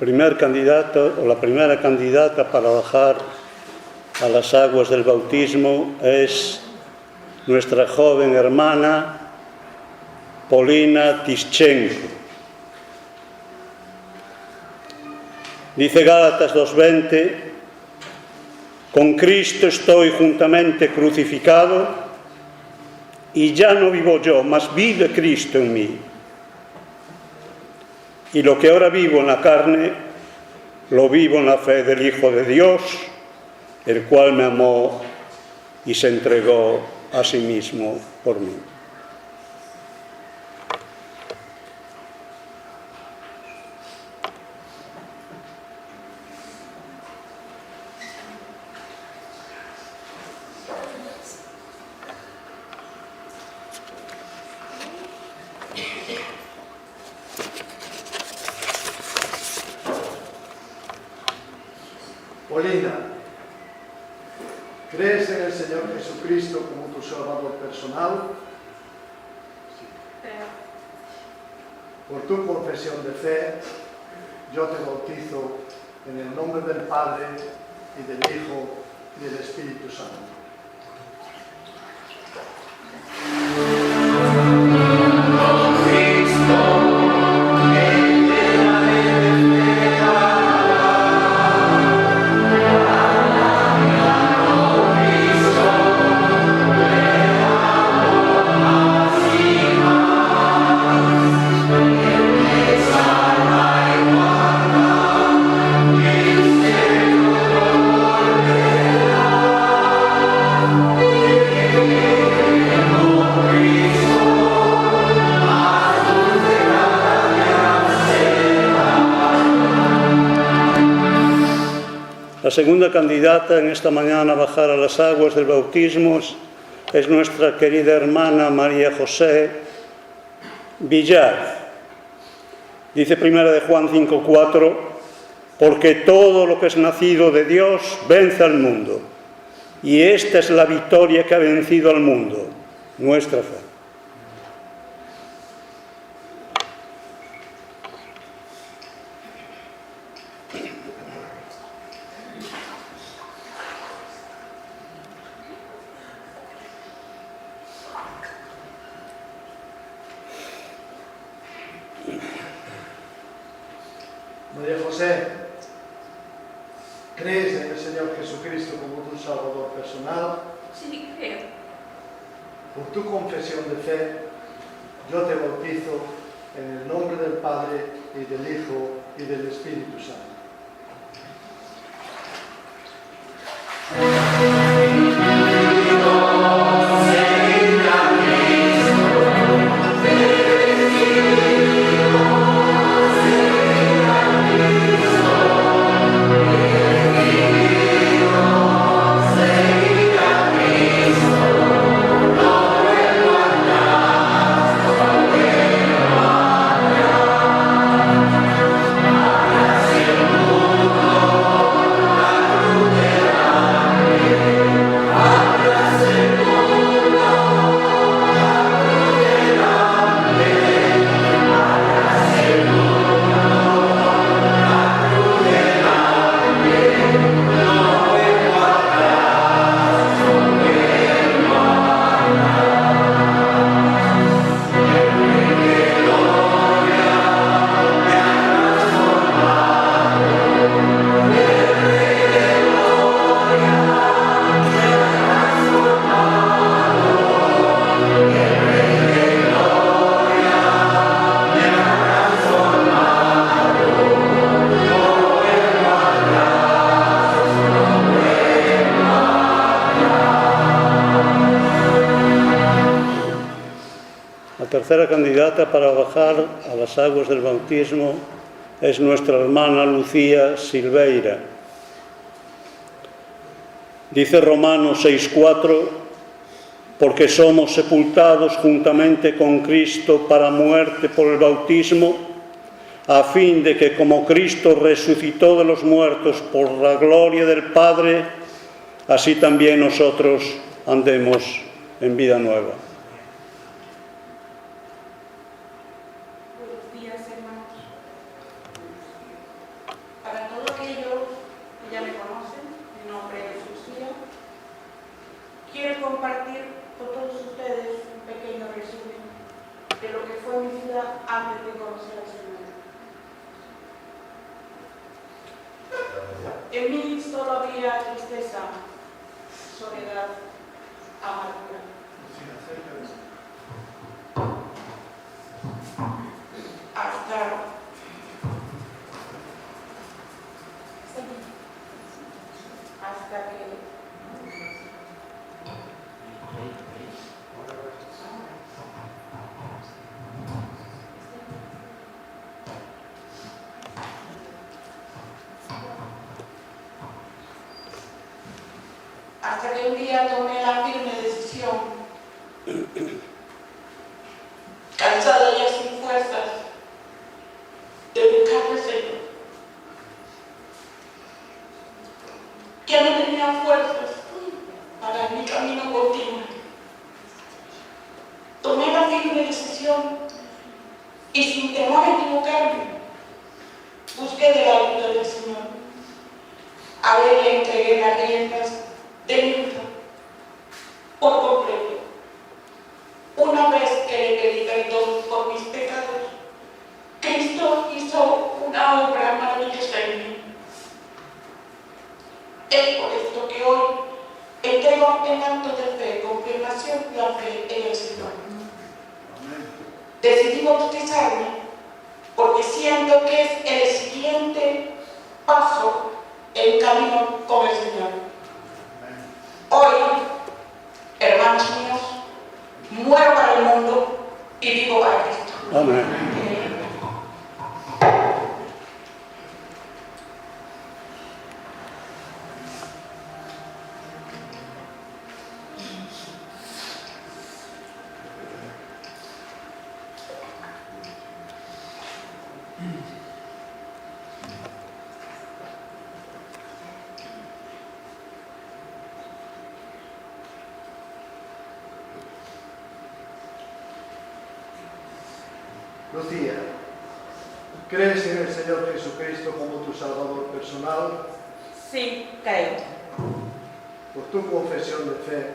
Speaker 2: primer candidato o la primera candidata para bajar a las aguas del bautismo es nuestra joven hermana Polina Tischenko. Dice Gálatas 2:20: con Cristo estoy juntamente crucificado y ya no vivo yo, mas vive Cristo en mí. Y lo que ahora vivo en la carne, lo vivo en la fe del Hijo de Dios, el cual me amó y se entregó a sí mismo por mí.
Speaker 3: Polina, ¿crees en el Señor Jesucristo como tu Salvador personal? Sí. Por tu confesión de fe, yo te bautizo en el nombre del Padre, y del Hijo, y del Espíritu Santo. La segunda candidata en esta mañana a bajar a las aguas del bautismo es nuestra querida hermana María José Villar. Dice 1 de Juan 5:4: porque todo lo que es nacido de Dios vence al mundo, y esta es la victoria que ha vencido al mundo, nuestra fe. María José, ¿crees en el Señor Jesucristo como tu Salvador personal?
Speaker 4: Sí, creo.
Speaker 3: Por tu confesión de fe, yo te bautizo en el nombre del Padre, y del Hijo, y del Espíritu Santo.
Speaker 2: La tercera candidata para bajar a las aguas del bautismo es nuestra hermana Lucía Silveira. Dice Romanos 6:4: porque somos sepultados juntamente con Cristo para muerte por el bautismo, a fin de que como Cristo resucitó de los muertos por la gloria del Padre, así también nosotros andemos en vida nueva.
Speaker 4: Buenos días, hermanos. conocen, en nombre de Lucía, quiero compartir con todos ustedes un pequeño resumen de lo que fue mi vida antes de conocer al Señor. En mí solo había tristeza, soledad, amargura. Hasta que un día tomé la firme decisión, cansada ya sin fuerzas, de buscar al Señor. Ya no tenía fuerzas para mi camino continuo. Tomé la firme decisión y sin temor a equivocarme, busqué de la ayuda del Señor. A Él le entregué las riendas de mi vida por completo. Una vez que le pedí perdón por mis pecados, Cristo hizo una obra maravillosa en mí. Es por esto que hoy entrego en acto de fe, confirmación la fe en el Señor. Decidí bautizarme porque siento que es el siguiente paso en camino con el Señor. Hoy, hermanos míos, muero para el mundo y vivo para Cristo.
Speaker 2: Amén.
Speaker 5: Lucía, ¿crees en el Señor Jesucristo como tu Salvador personal?
Speaker 4: Sí, creo.
Speaker 5: Por tu confesión de fe,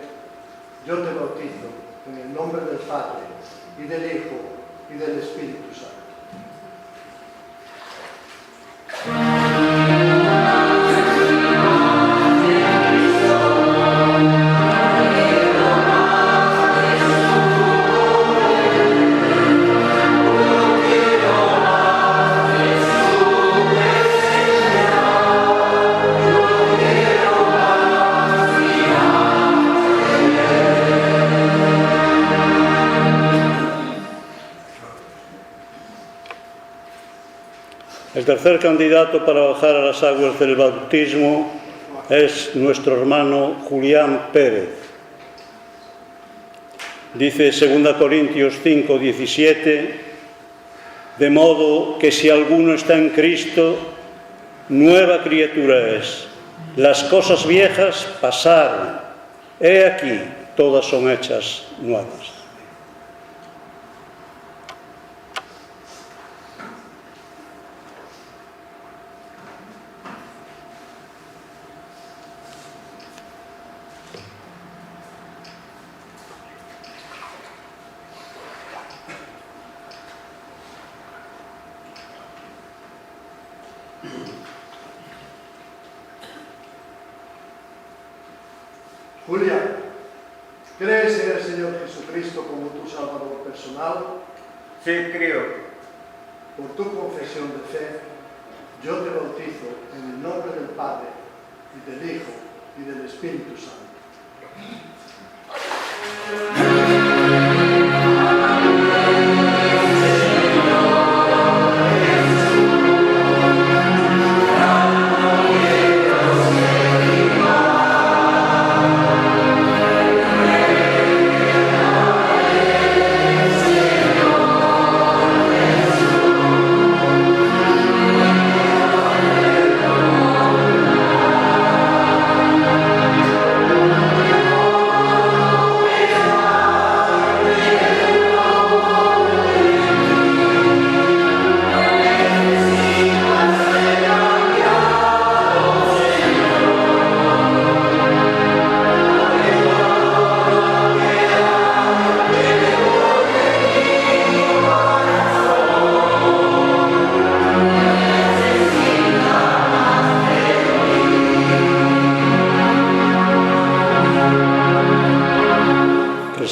Speaker 5: yo te bautizo en el nombre del Padre, y del Hijo, y del Espíritu Santo.
Speaker 2: El tercer candidato para bajar a las aguas del bautismo es nuestro hermano Julián Pérez. Dice 2 Corintios 5:17, de modo que si alguno está en Cristo, nueva criatura es. Las cosas viejas pasaron, he aquí, todas son hechas nuevas.
Speaker 5: Julián, ¿crees en el Señor Jesucristo como tu Salvador personal?
Speaker 6: Sí, creo.
Speaker 5: Por tu confesión de fe, yo te bautizo en el nombre del Padre, y del Hijo, y del Espíritu Santo.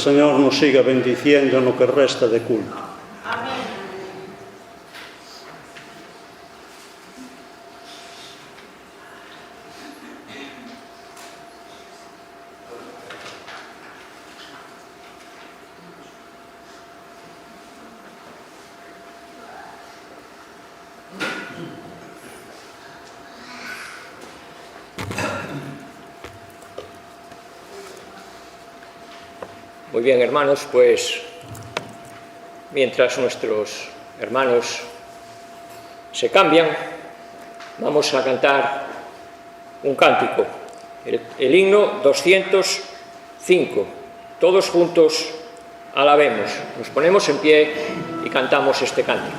Speaker 2: Señor nos siga bendiciendo no que resta de culto.
Speaker 4: Amén.
Speaker 6: Muy bien, hermanos, pues mientras nuestros hermanos se cambian, vamos a cantar un cántico, el himno 205. Todos juntos alabemos. Nos ponemos en pie y cantamos este cántico.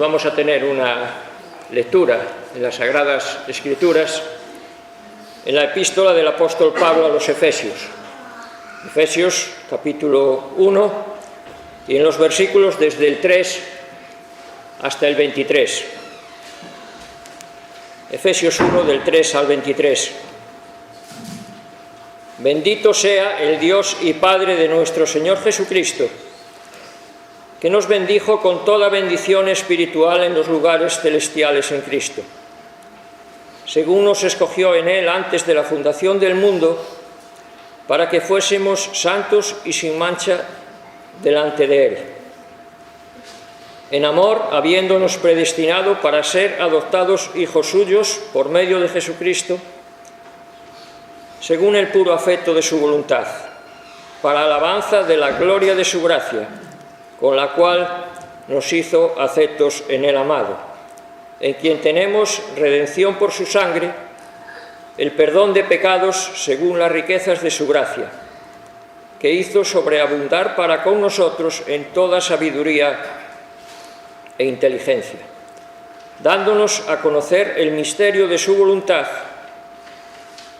Speaker 6: Vamos a tener una lectura en las Sagradas Escrituras en la epístola del apóstol Pablo a los Efesios. Efesios capítulo 1 y en los versículos desde el 3 hasta el 23. Efesios 1 del 3 al 23. Bendito sea el Dios y Padre de nuestro Señor Jesucristo, que nos bendijo con toda bendición espiritual en los lugares celestiales en Cristo, según nos escogió en Él antes de la fundación del mundo, para que fuésemos santos y sin mancha delante de Él. En amor, habiéndonos predestinado para ser adoptados hijos suyos por medio de Jesucristo, según el puro afecto de su voluntad, para alabanza de la gloria de su gracia, con la cual nos hizo aceptos en el amado, en quien tenemos redención por su sangre, el perdón de pecados según las riquezas de su gracia, que hizo sobreabundar para con nosotros en toda sabiduría e inteligencia, dándonos a conocer el misterio de su voluntad,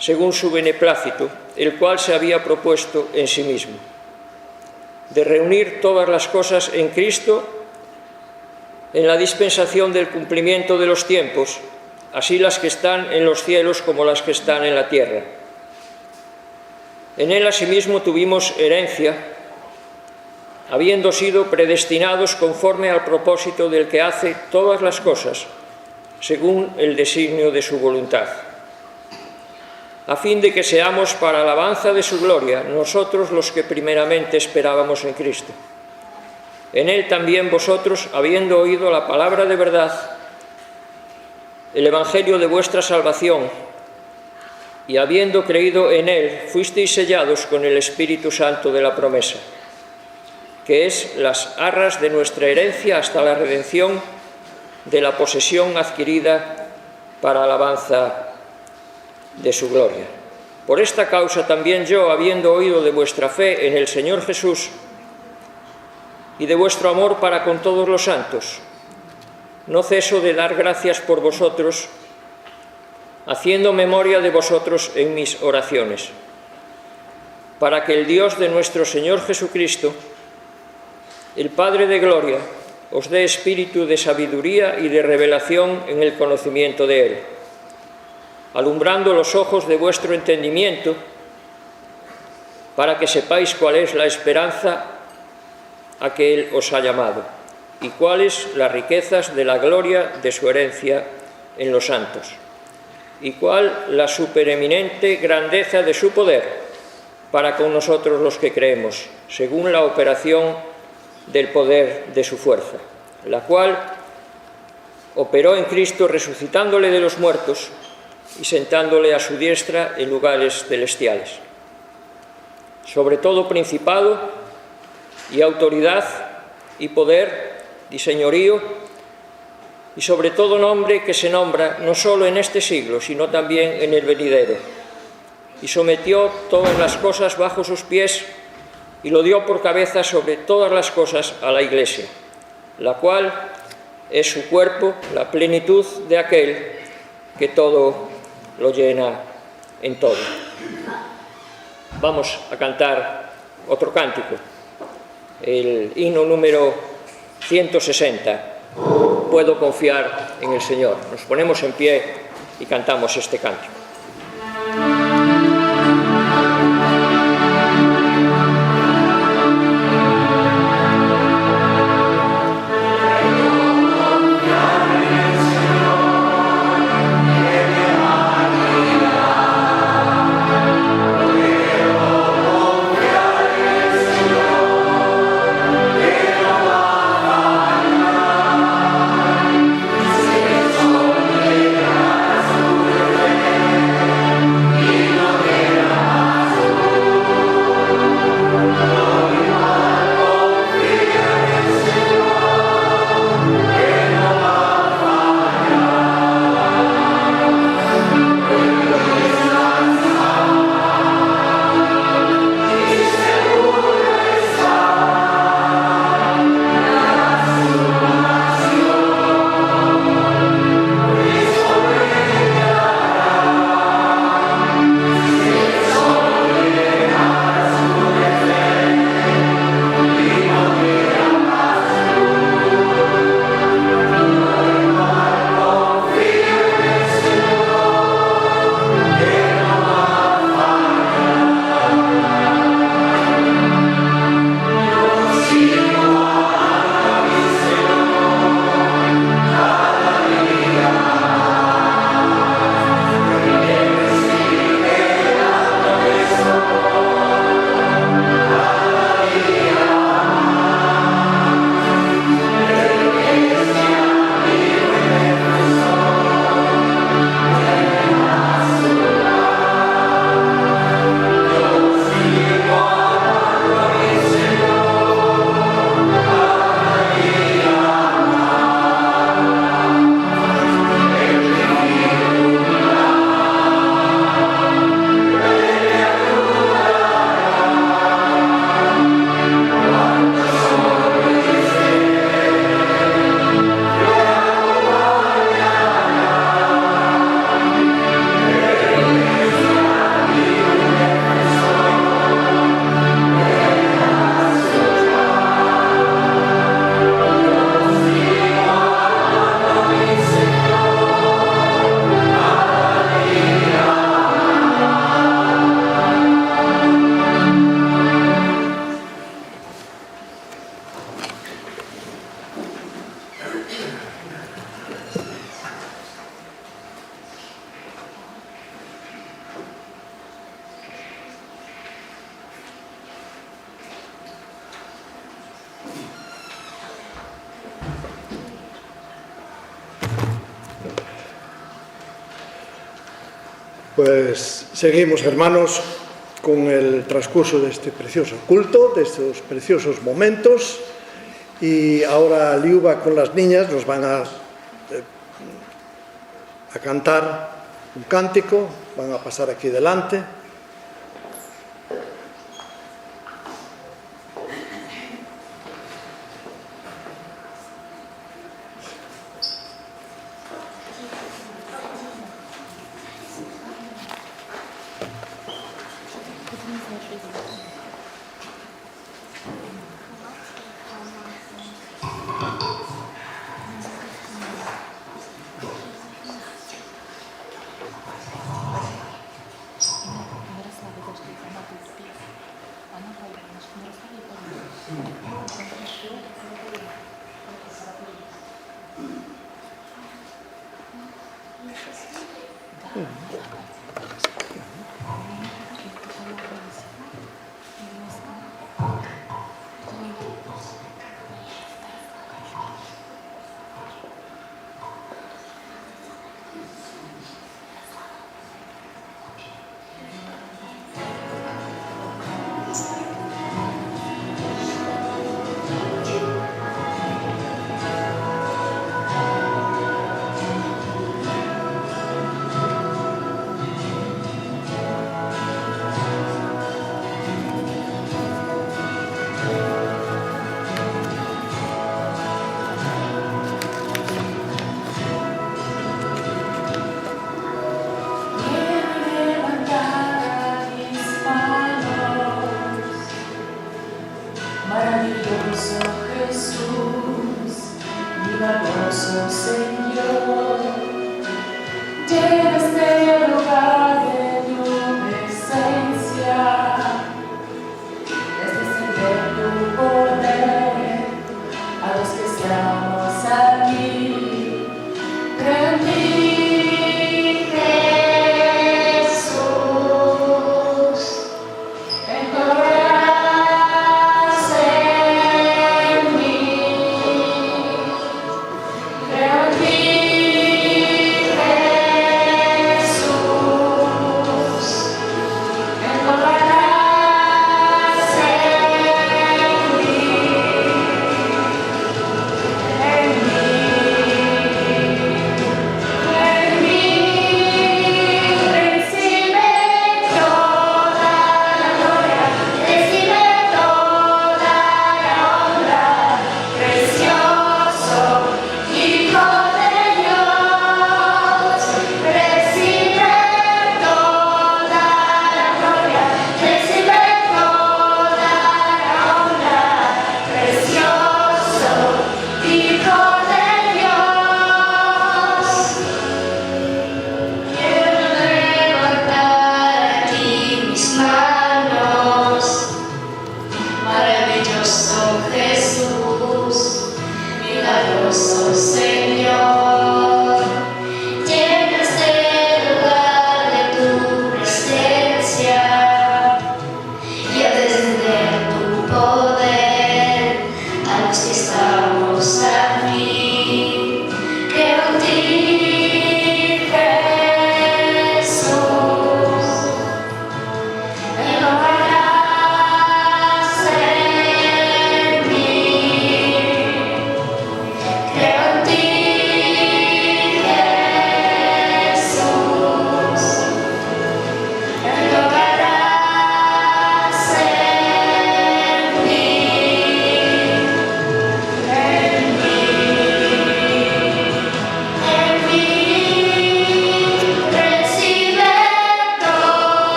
Speaker 6: según su beneplácito, el cual se había propuesto en sí mismo, de reunir todas las cosas en Cristo en la dispensación del cumplimiento de los tiempos, así las que están en los cielos como las que están en la tierra. En Él asimismo tuvimos herencia, habiendo sido predestinados conforme al propósito del que hace todas las cosas, según el designio de su voluntad, a fin de que seamos para alabanza de su gloria, nosotros los que primeramente esperábamos en Cristo. En Él también vosotros, habiendo oído la palabra de verdad, el evangelio de vuestra salvación, y habiendo creído en Él, fuisteis sellados con el Espíritu Santo de la promesa, que es las arras de nuestra herencia hasta la redención de la posesión adquirida para alabanza de su gloria. Por esta causa también yo, habiendo oído de vuestra fe en el Señor Jesús y de vuestro amor para con todos los santos, no ceso de dar gracias por vosotros, haciendo memoria de vosotros en mis oraciones, para que el Dios de nuestro Señor Jesucristo, el Padre de gloria, os dé espíritu de sabiduría y de revelación en el conocimiento de Él, alumbrando los ojos de vuestro entendimiento, para que sepáis cuál es la esperanza a que Él os ha llamado, y cuáles las riquezas de la gloria de su herencia en los santos, y cuál la supereminente grandeza de su poder para con nosotros los que creemos, según la operación del poder de su fuerza, la cual operó en Cristo resucitándole de los muertos y sentándole a su diestra en lugares celestiales, sobre todo principado y autoridad y poder y señorío, y sobre todo nombre que se nombra no solo en este siglo, sino también en el venidero, y sometió todas las cosas bajo sus pies y lo dio por cabeza sobre todas las cosas a la Iglesia, la cual es su cuerpo, la plenitud de aquel que todo lo llena en todo. Vamos a cantar otro cántico, el himno número 160, Puedo confiar en el Señor. Nos ponemos en pie y cantamos este cántico.
Speaker 3: Pues seguimos, hermanos, con el transcurso de este precioso culto, de estos preciosos momentos, y ahora Liuba con las niñas nos van a cantar un cántico, van a pasar aquí delante.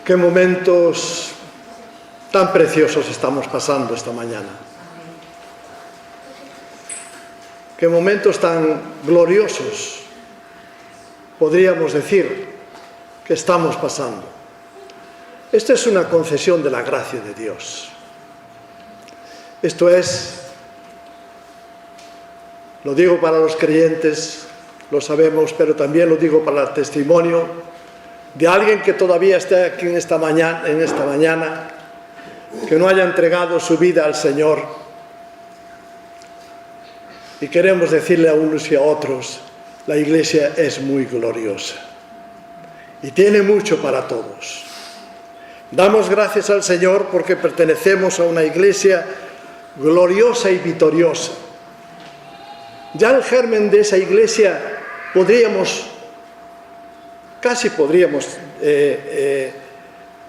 Speaker 5: Qué momentos tan preciosos estamos pasando esta mañana. Qué momentos tan gloriosos podríamos decir que estamos pasando. Esta es una concesión de la gracia de Dios. Esto es, lo digo para los creyentes, lo sabemos, pero también lo digo para el testimonio de alguien que todavía está aquí en esta mañana, que no haya entregado su vida al Señor. Y queremos decirle a unos y a otros, la Iglesia es muy gloriosa y tiene mucho para todos. Damos gracias al Señor porque pertenecemos a una Iglesia gloriosa y victoriosa. Ya el germen de esa Iglesia casi podríamos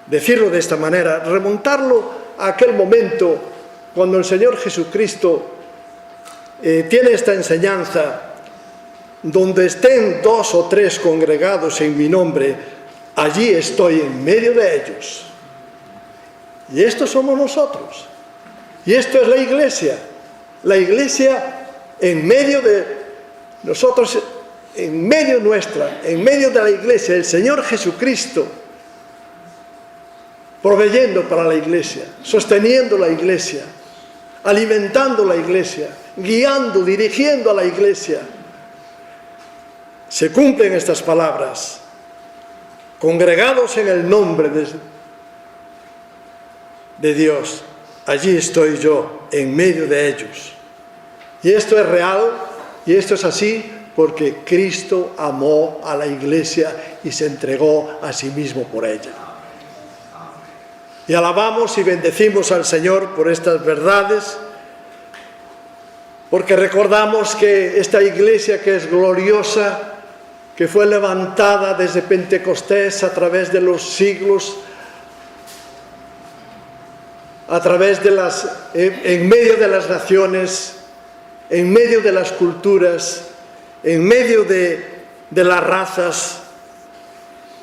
Speaker 5: decirlo de esta manera, remontarlo a aquel momento cuando el Señor Jesucristo tiene esta enseñanza: donde estén 2 o 3 congregados en mi nombre, allí estoy en medio de ellos. Y estos somos nosotros. Y esto es la Iglesia. La Iglesia en medio de nosotros, en medio nuestra, en medio de la Iglesia, el Señor Jesucristo proveyendo para la Iglesia, sosteniendo la Iglesia, alimentando la Iglesia, guiando, dirigiendo a la Iglesia. Se cumplen estas palabras: congregados en el nombre de Dios, allí estoy yo en medio de ellos. Y esto es real, y esto es así porque Cristo amó a la Iglesia y se entregó a sí mismo por ella. Y alabamos y bendecimos al Señor por estas verdades, porque recordamos que esta Iglesia que es gloriosa, que fue levantada desde Pentecostés a través de los siglos, a través de en medio de las naciones, en medio de las culturas, en medio de las razas,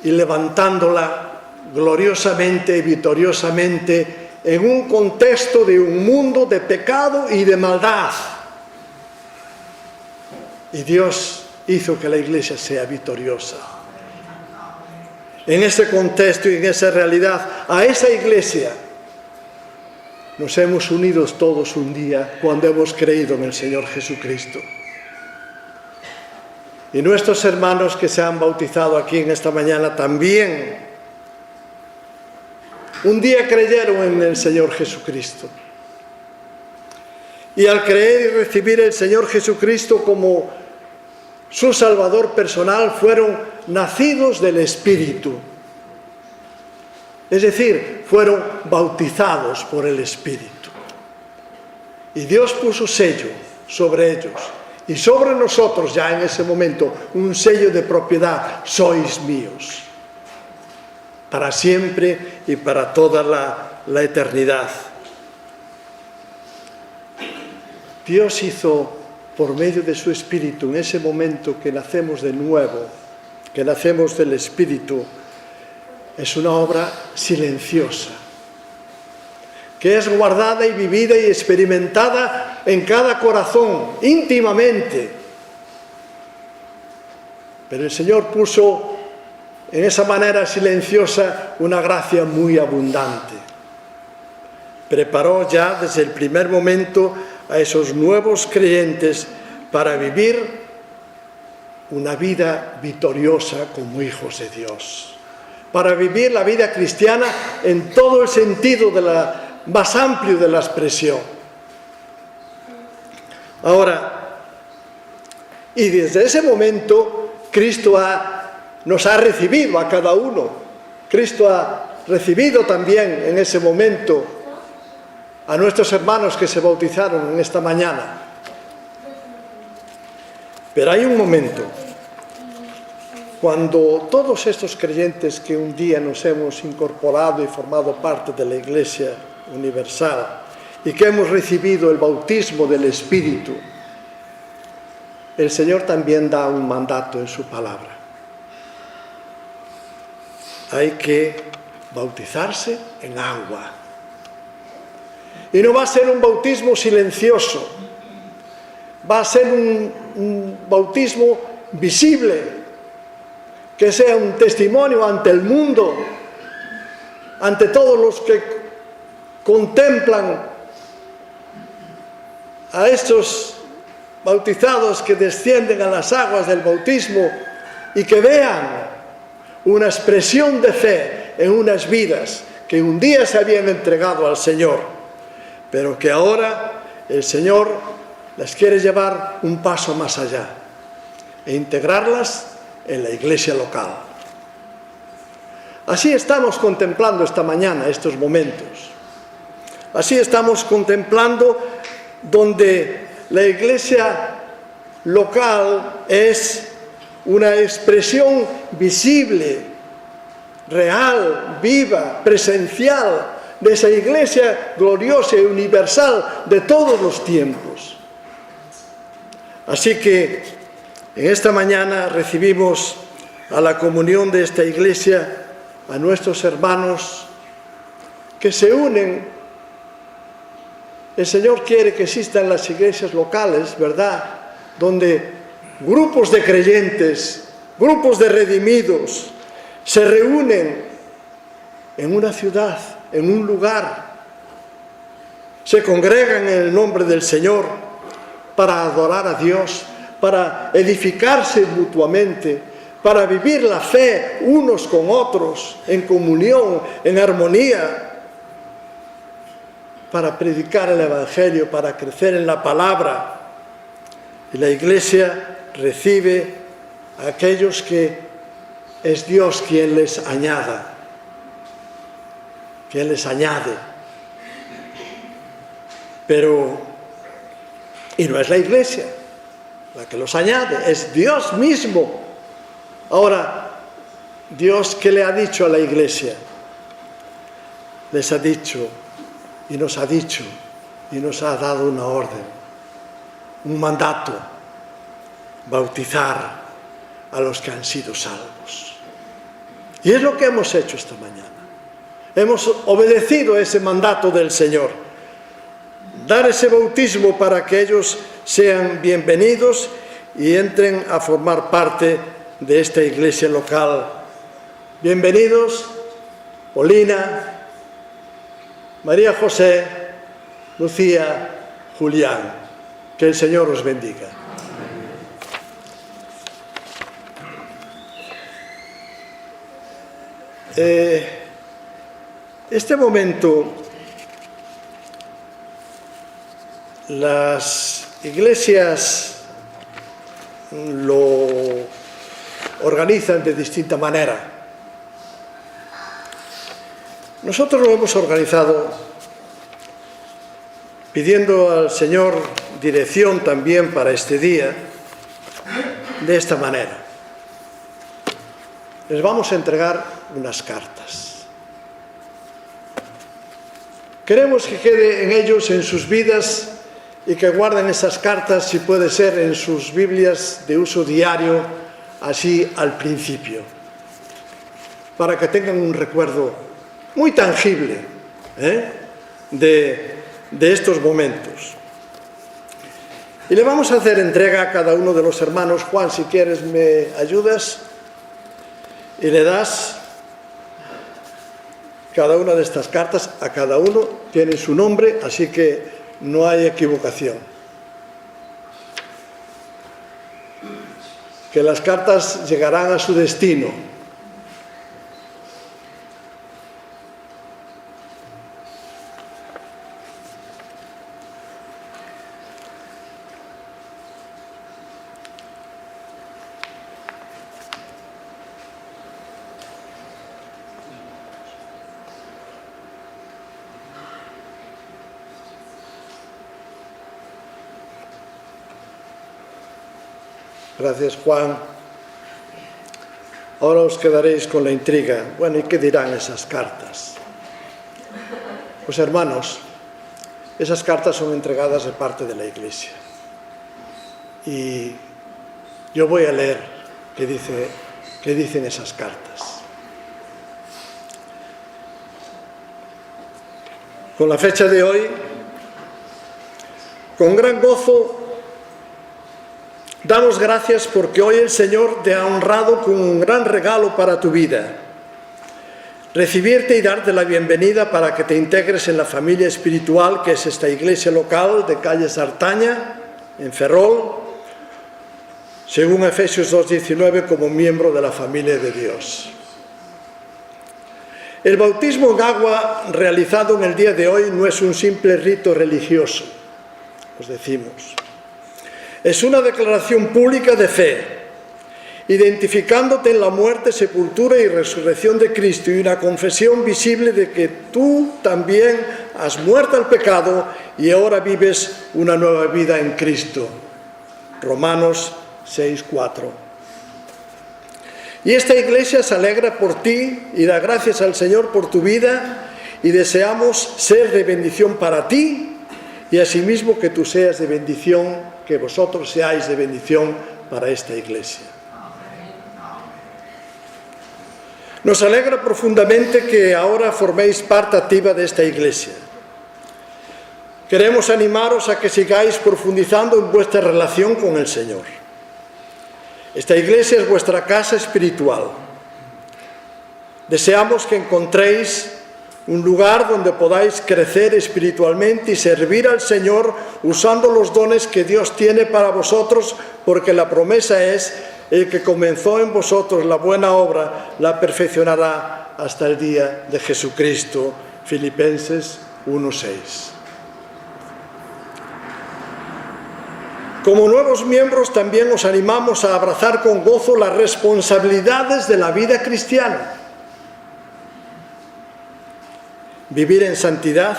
Speaker 5: y levantándola gloriosamente y victoriosamente en un contexto de un mundo de pecado y de maldad. Y Dios hizo que la Iglesia sea victoriosa. En ese contexto y en esa realidad, a esa Iglesia nos hemos unido todos un día cuando hemos creído en el Señor Jesucristo. Y nuestros hermanos que se han bautizado aquí en esta mañana también un día creyeron en el Señor Jesucristo. Y al creer y recibir el Señor Jesucristo como su Salvador personal, fueron nacidos del Espíritu. Es decir, fueron bautizados por el Espíritu. Y Dios puso sello sobre ellos. Y sobre nosotros ya en ese momento un sello de propiedad: sois míos, para siempre y para toda la eternidad. Dios hizo por medio de su Espíritu, en ese momento que nacemos de nuevo, que nacemos del Espíritu, es una obra silenciosa, que es guardada y vivida y experimentada en cada corazón, íntimamente. Pero el Señor puso en esa manera silenciosa una gracia muy abundante. Preparó ya desde el primer momento a esos nuevos creyentes para vivir una vida victoriosa como hijos de Dios, para vivir la vida cristiana en todo el sentido más amplio de la expresión. Ahora, y desde ese momento Cristo nos ha recibido a cada uno. Cristo ha recibido también en ese momento a nuestros hermanos que se bautizaron en esta mañana. Pero hay un momento cuando todos estos creyentes que un día nos hemos incorporado y formado parte de la Iglesia Universal y que hemos recibido el bautismo del Espíritu, el Señor también da un mandato en su palabra. Hay que bautizarse en agua. Y no va a ser un bautismo silencioso, va a ser un bautismo visible, que sea un testimonio ante el mundo, ante todos los que contemplan a estos bautizados que descienden a las aguas del bautismo y que vean una expresión de fe en unas vidas que un día se habían entregado al Señor, pero que ahora el Señor las quiere llevar un paso más allá e integrarlas en la iglesia local. Así estamos contemplando esta mañana estos momentos. Así estamos contemplando donde la iglesia local es una expresión visible, real, viva, presencial de esa iglesia gloriosa y universal de todos los tiempos. Así que en esta mañana recibimos a la comunión de esta iglesia a nuestros hermanos que se unen. El Señor quiere que existan las iglesias locales, ¿verdad?, donde grupos de creyentes, grupos de redimidos se reúnen en una ciudad, en un lugar, se congregan en el nombre del Señor para adorar a Dios, para edificarse mutuamente, para vivir la fe unos con otros, en comunión, en armonía, para predicar el Evangelio, para crecer en la palabra. Y la Iglesia recibe a aquellos que es Dios quien les añade. Pero, y no es la Iglesia la que los añade, es Dios mismo. Ahora, Dios, ¿qué le ha dicho a la Iglesia? Les ha dicho y nos ha dicho y nos ha dado una orden, un mandato: bautizar a los que han sido salvos. Y es lo que hemos hecho esta mañana. Hemos obedecido ese mandato del Señor, dar ese bautismo para que ellos sean bienvenidos y entren a formar parte de esta iglesia local. Bienvenidos, Polina, María José, Lucía, Julián. Que el Señor os bendiga. Este momento, las iglesias lo organizan de distinta manera. Nosotros lo hemos organizado pidiendo al Señor dirección también para este día de esta manera. Les vamos a entregar unas cartas. Queremos que quede en ellos, en sus vidas, y que guarden esas cartas, si puede ser, en sus Biblias de uso diario, así al principio, para que tengan un recuerdo muy tangible, de estos momentos. Y le vamos a hacer entrega a cada uno de los hermanos. Juan, si quieres me ayudas y le das cada una de estas cartas. A cada uno tiene su nombre, así que no hay equivocación. Que las cartas llegarán a su destino. Gracias, Juan. Ahora os quedaréis con la intriga. Bueno, ¿y qué dirán esas cartas? Pues hermanos, esas cartas son entregadas de parte de la Iglesia. Y yo voy a leer qué dicen esas cartas. Con la fecha de hoy, con gran gozo, damos gracias porque hoy el Señor te ha honrado con un gran regalo para tu vida. Recibirte y darte la bienvenida para que te integres en la familia espiritual que es esta iglesia local de calle Sartaña, en Ferrol, según Efesios 2:19, como miembro de la familia de Dios. El bautismo en agua realizado en el día de hoy no es un simple rito religioso, os decimos. Es una declaración pública de fe, identificándote en la muerte, sepultura y resurrección de Cristo, y una confesión visible de que tú también has muerto al pecado y ahora vives una nueva vida en Cristo. Romanos 6:4. Y esta iglesia se alegra por ti y da gracias al Señor por tu vida, y deseamos ser de bendición para ti, y asimismo que tú seas de bendición, que vosotros seáis de bendición para esta iglesia. Nos alegra profundamente que ahora forméis parte activa de esta iglesia. Queremos animaros a que sigáis profundizando en vuestra relación con el Señor. Esta iglesia es vuestra casa espiritual. Deseamos que encontréis un lugar donde podáis crecer espiritualmente y servir al Señor usando los dones que Dios tiene para vosotros, porque la promesa es: el que comenzó en vosotros la buena obra la perfeccionará hasta el día de Jesucristo. Filipenses 1:6. Como nuevos miembros también os animamos a abrazar con gozo las responsabilidades de la vida cristiana. Vivir en santidad,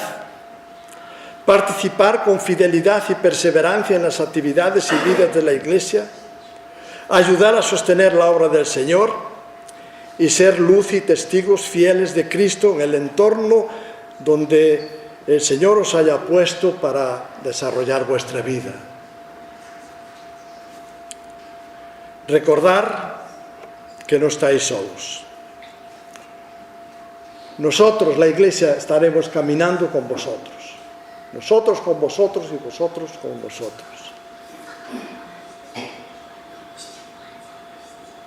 Speaker 5: participar con fidelidad y perseverancia en las actividades y vidas de la Iglesia, ayudar a sostener la obra del Señor y ser luz y testigos fieles de Cristo en el entorno donde el Señor os haya puesto para desarrollar vuestra vida. Recordar que no estáis solos. Nosotros, la Iglesia, estaremos caminando con vosotros. Nosotros con vosotros y vosotros con vosotros.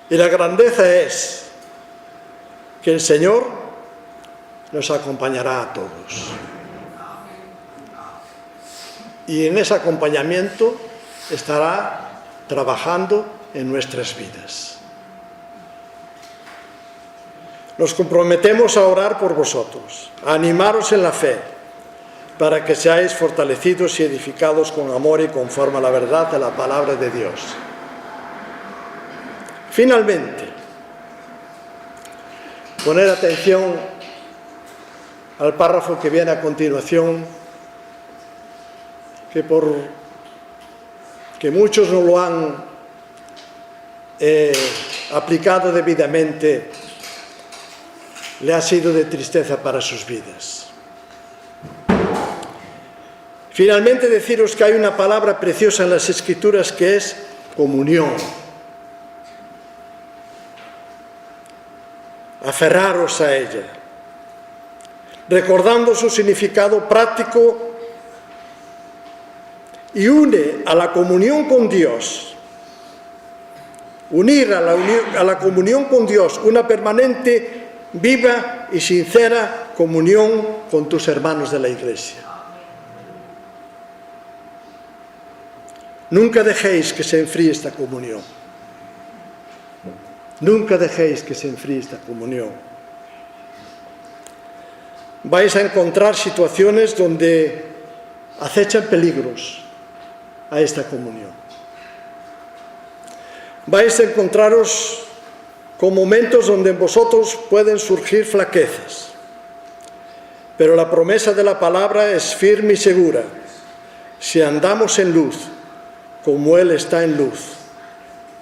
Speaker 5: Y la grandeza es que el Señor nos acompañará a todos. Y en ese acompañamiento estará trabajando en nuestras vidas. Nos comprometemos a orar por vosotros, a animaros en la fe, para que seáis fortalecidos y edificados con amor y conforme a la verdad de la palabra de Dios. Finalmente, poner atención al párrafo que viene a continuación, que muchos no lo han aplicado debidamente, le ha sido de tristeza para sus vidas. Finalmente, deciros que hay una palabra preciosa en las Escrituras que es comunión. Aferraros a ella. recordando su significado práctico, y une a la comunión con Dios. Unir a la comunión con Dios una permanente, viva y sincera comunión con tus hermanos de la Iglesia. Nunca dejéis que se enfríe esta comunión. Nunca dejéis que se enfríe esta comunión. Vais a encontrar situaciones donde acechan peligros a esta comunión. Vais a encontraros con momentos donde en vosotros pueden surgir flaquezas, pero la promesa de la palabra es firme y segura. Si andamos en luz, como Él está en luz,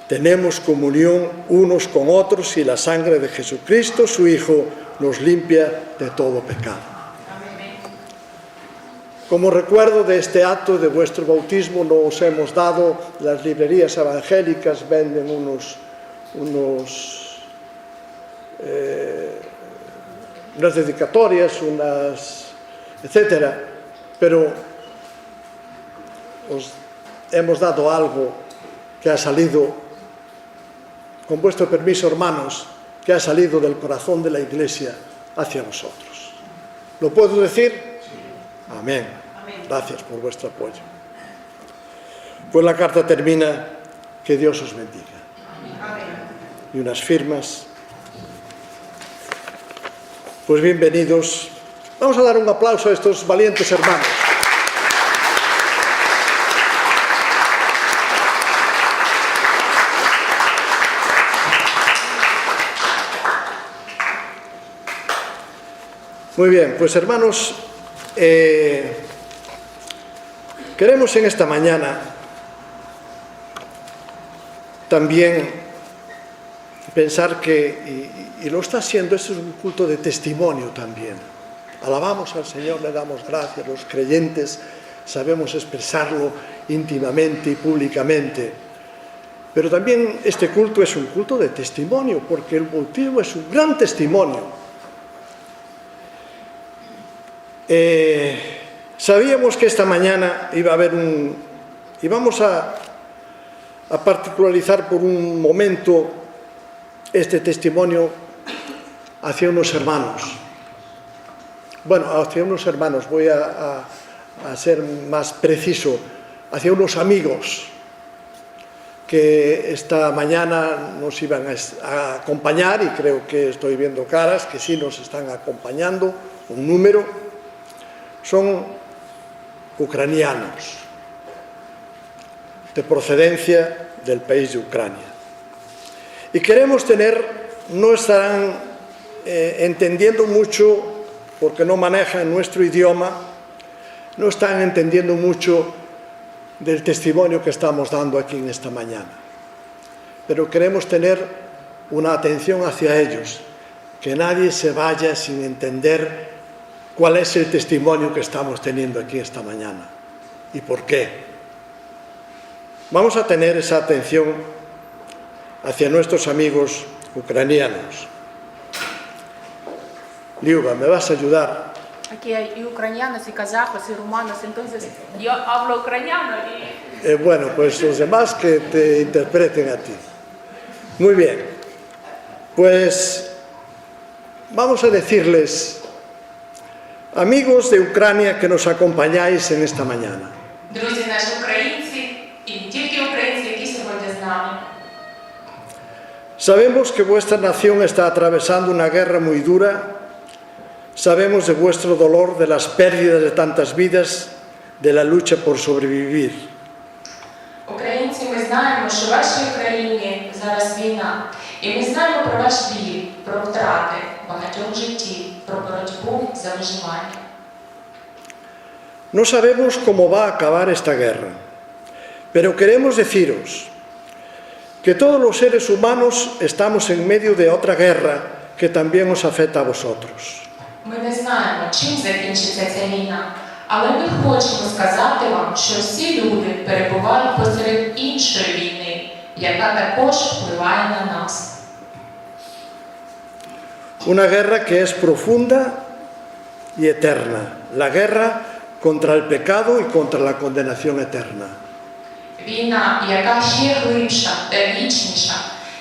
Speaker 5: tenemos comunión unos con otros y la sangre de Jesucristo, su Hijo, nos limpia de todo pecado. Como recuerdo de este acto de vuestro bautismo, nos hemos dado, las librerías evangélicas venden unas dedicatorias, etcétera, pero os hemos dado algo que ha salido, con vuestro permiso, hermanos, que ha salido del corazón de la Iglesia hacia vosotros. ¿Lo puedo decir? Amén. Gracias por vuestro apoyo. Pues la carta termina: que Dios os bendiga. Y unas firmas. Pues bienvenidos. Vamos a dar un aplauso a estos valientes hermanos. Muy bien, pues hermanos, queremos en esta mañana también pensar que, y lo está haciendo, esto es un culto de testimonio también. Alabamos al Señor, le damos gracias, los creyentes sabemos expresarlo íntimamente y públicamente. Pero también este culto es un culto de testimonio, porque el bautismo es un gran testimonio. Sabíamos que esta mañana iba a haber íbamos a particularizar por un momento este testimonio hacia unos hermanos. Bueno, hacia unos hermanos, voy a ser más preciso, hacia unos amigos que esta mañana nos iban a acompañar, y creo que estoy viendo caras que sí nos están acompañando, un número. Son ucranianos, de procedencia del país de Ucrania. Y queremos no estarán entendiendo mucho, porque no manejan nuestro idioma, no están entendiendo mucho del testimonio que estamos dando aquí en esta mañana. Pero queremos tener una atención hacia ellos, que nadie se vaya sin entender cuál es el testimonio que estamos teniendo aquí esta mañana y por qué. Vamos a tener esa atención hacia nuestros amigos ucranianos. Liuba, ¿me vas a ayudar?
Speaker 7: Aquí hay y ucranianos, y kazajos, y rumanos, entonces yo hablo ucraniano y...
Speaker 5: Bueno, pues los demás que te interpreten a ti. Muy bien, pues vamos a decirles, amigos de Ucrania que nos acompañáis en esta mañana.
Speaker 7: Друзі наші українці, і не тільки українці, які сьогодні з нами.
Speaker 5: Sabemos que vuestra nación está atravesando una guerra muy dura. Sabemos de vuestro dolor, de las pérdidas de tantas vidas, de la lucha por sobrevivir.
Speaker 7: Українці, ми знаємо, що в вашій країні зараз війна. І ми знаємо про ваш біль, про втрати багатьох життів, про боротьбу за виживання.
Speaker 5: No sabemos cómo va a acabar esta guerra, pero queremos deciros que todos los seres humanos estamos en medio de otra guerra que también os afecta a vosotros.
Speaker 7: Ми не знаємо, чим закінчиться ця війна, але ми хочемо сказати вам, що всі люди перебувають посеред іншої війни, яка також впливає на нас.
Speaker 5: Una guerra que es profunda y eterna, la guerra contra el pecado y contra la condenación eterna.
Speaker 7: Війна, яка ще глибша та вічніша,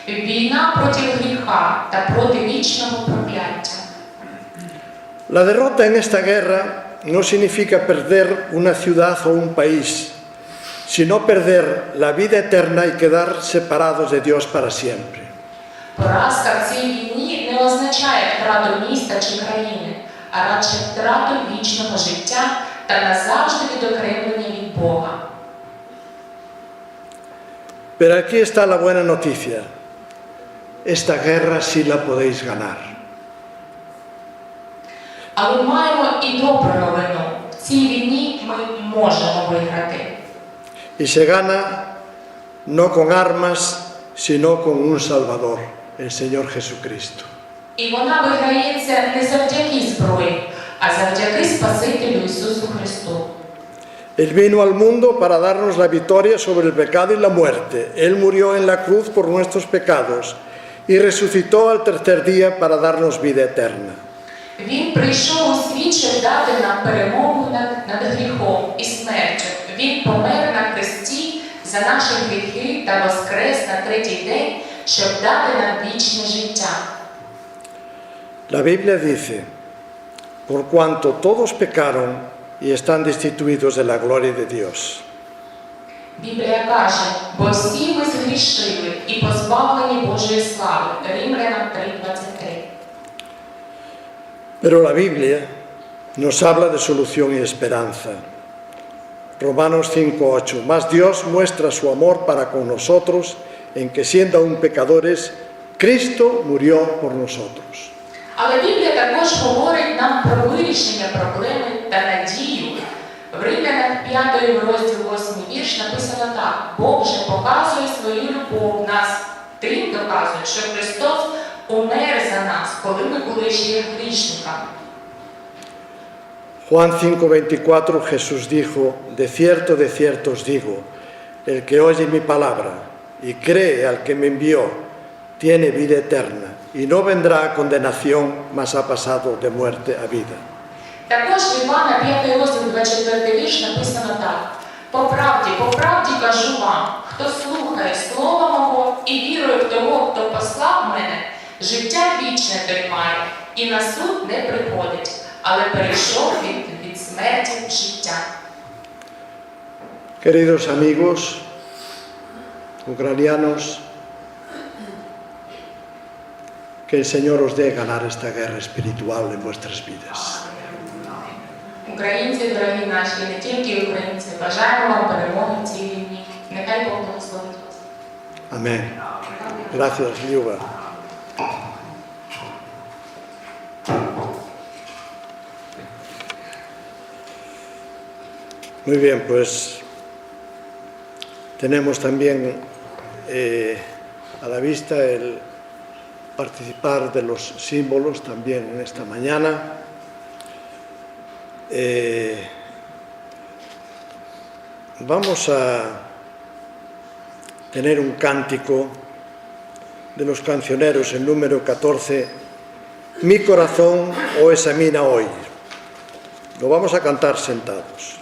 Speaker 7: війна проти гріха та проти вічного прокляття.
Speaker 5: La derrota en esta guerra no significa perder una ciudad o un país, sino perder la vida eterna y quedar separados de Dios para siempre.
Speaker 7: Поразка в цій війні не означає втрату міста чи країни, а радше втрату вічного життя та назавжди відокремлення від Бога.
Speaker 5: Pero aquí está la buena noticia. Esta guerra sí la podéis ganar.
Speaker 7: Але маємо і добру новину. В цій війні ми можемо виграти.
Speaker 5: Y se gana no con armas, sino con un Salvador, el Señor Jesucristo.
Speaker 7: І вона виграється не завдяки зброї, а завдяки Спасителю Ісусу Христу.
Speaker 5: Él vino al mundo para darnos la victoria sobre el pecado y la muerte. Él murió en la cruz por nuestros pecados y resucitó al tercer día para darnos vida eterna.
Speaker 7: Він прийшов у світ, щоб дати нам перемогу над гріхом і смертю. Він помер на хресті за наші гріхи та воскрес на третій день, щоб дати нам вічне життя.
Speaker 5: La Biblia dice, por cuanto todos pecaron y están destituidos de la gloria de Dios.
Speaker 7: Біблія каже, бо всі ми згрішили і позбавлені Божої слави. Римлянам 3:23.
Speaker 5: Pero la Biblia nos habla de solución y esperanza. Romanos 5:8. Mas Dios muestra su amor para con nosotros en que siendo aún pecadores, Cristo murió por nosotros.
Speaker 7: Але Біблія також говорить нам про вирішення проблеми та надію. В Римлянах 5 розділ 8 вірш написано так. Бог же показує свою любов в нас, тим доказує, що Христос умер за нас, коли ми були ще грішниками.
Speaker 5: Juan 5:24 Jesús dijo, de cierto os digo, el que oye mi palabra y cree al que me envió, tiene vida eterna y no vendrá a condenación, mas ha pasado de muerte a vida.
Speaker 7: Також в Івана 5 розділ 24 вірш написано так. По правді кажу вам, хто слухає слова мого і вірує в того, хто послав мене, життя вічне той має, і на суд не приходить, але перейшов від смерті в життя.
Speaker 5: Queridos amigos ucranianos, que el Señor os dé ganar esta guerra espiritual en vuestras vidas.
Speaker 7: Українці, дорогі наші, і не тільки українці, бажаємо вам перемоги в цій війні. Нехай Бог благословить вас.
Speaker 5: Amén. Gracias, Liuba. Muy bien, pues tenemos también a la vista el participar de los símbolos también en esta mañana. Vamos a tener un cántico de los cancioneros, el número 14, Mi corazón, oh examina hoy. Lo vamos a cantar sentados.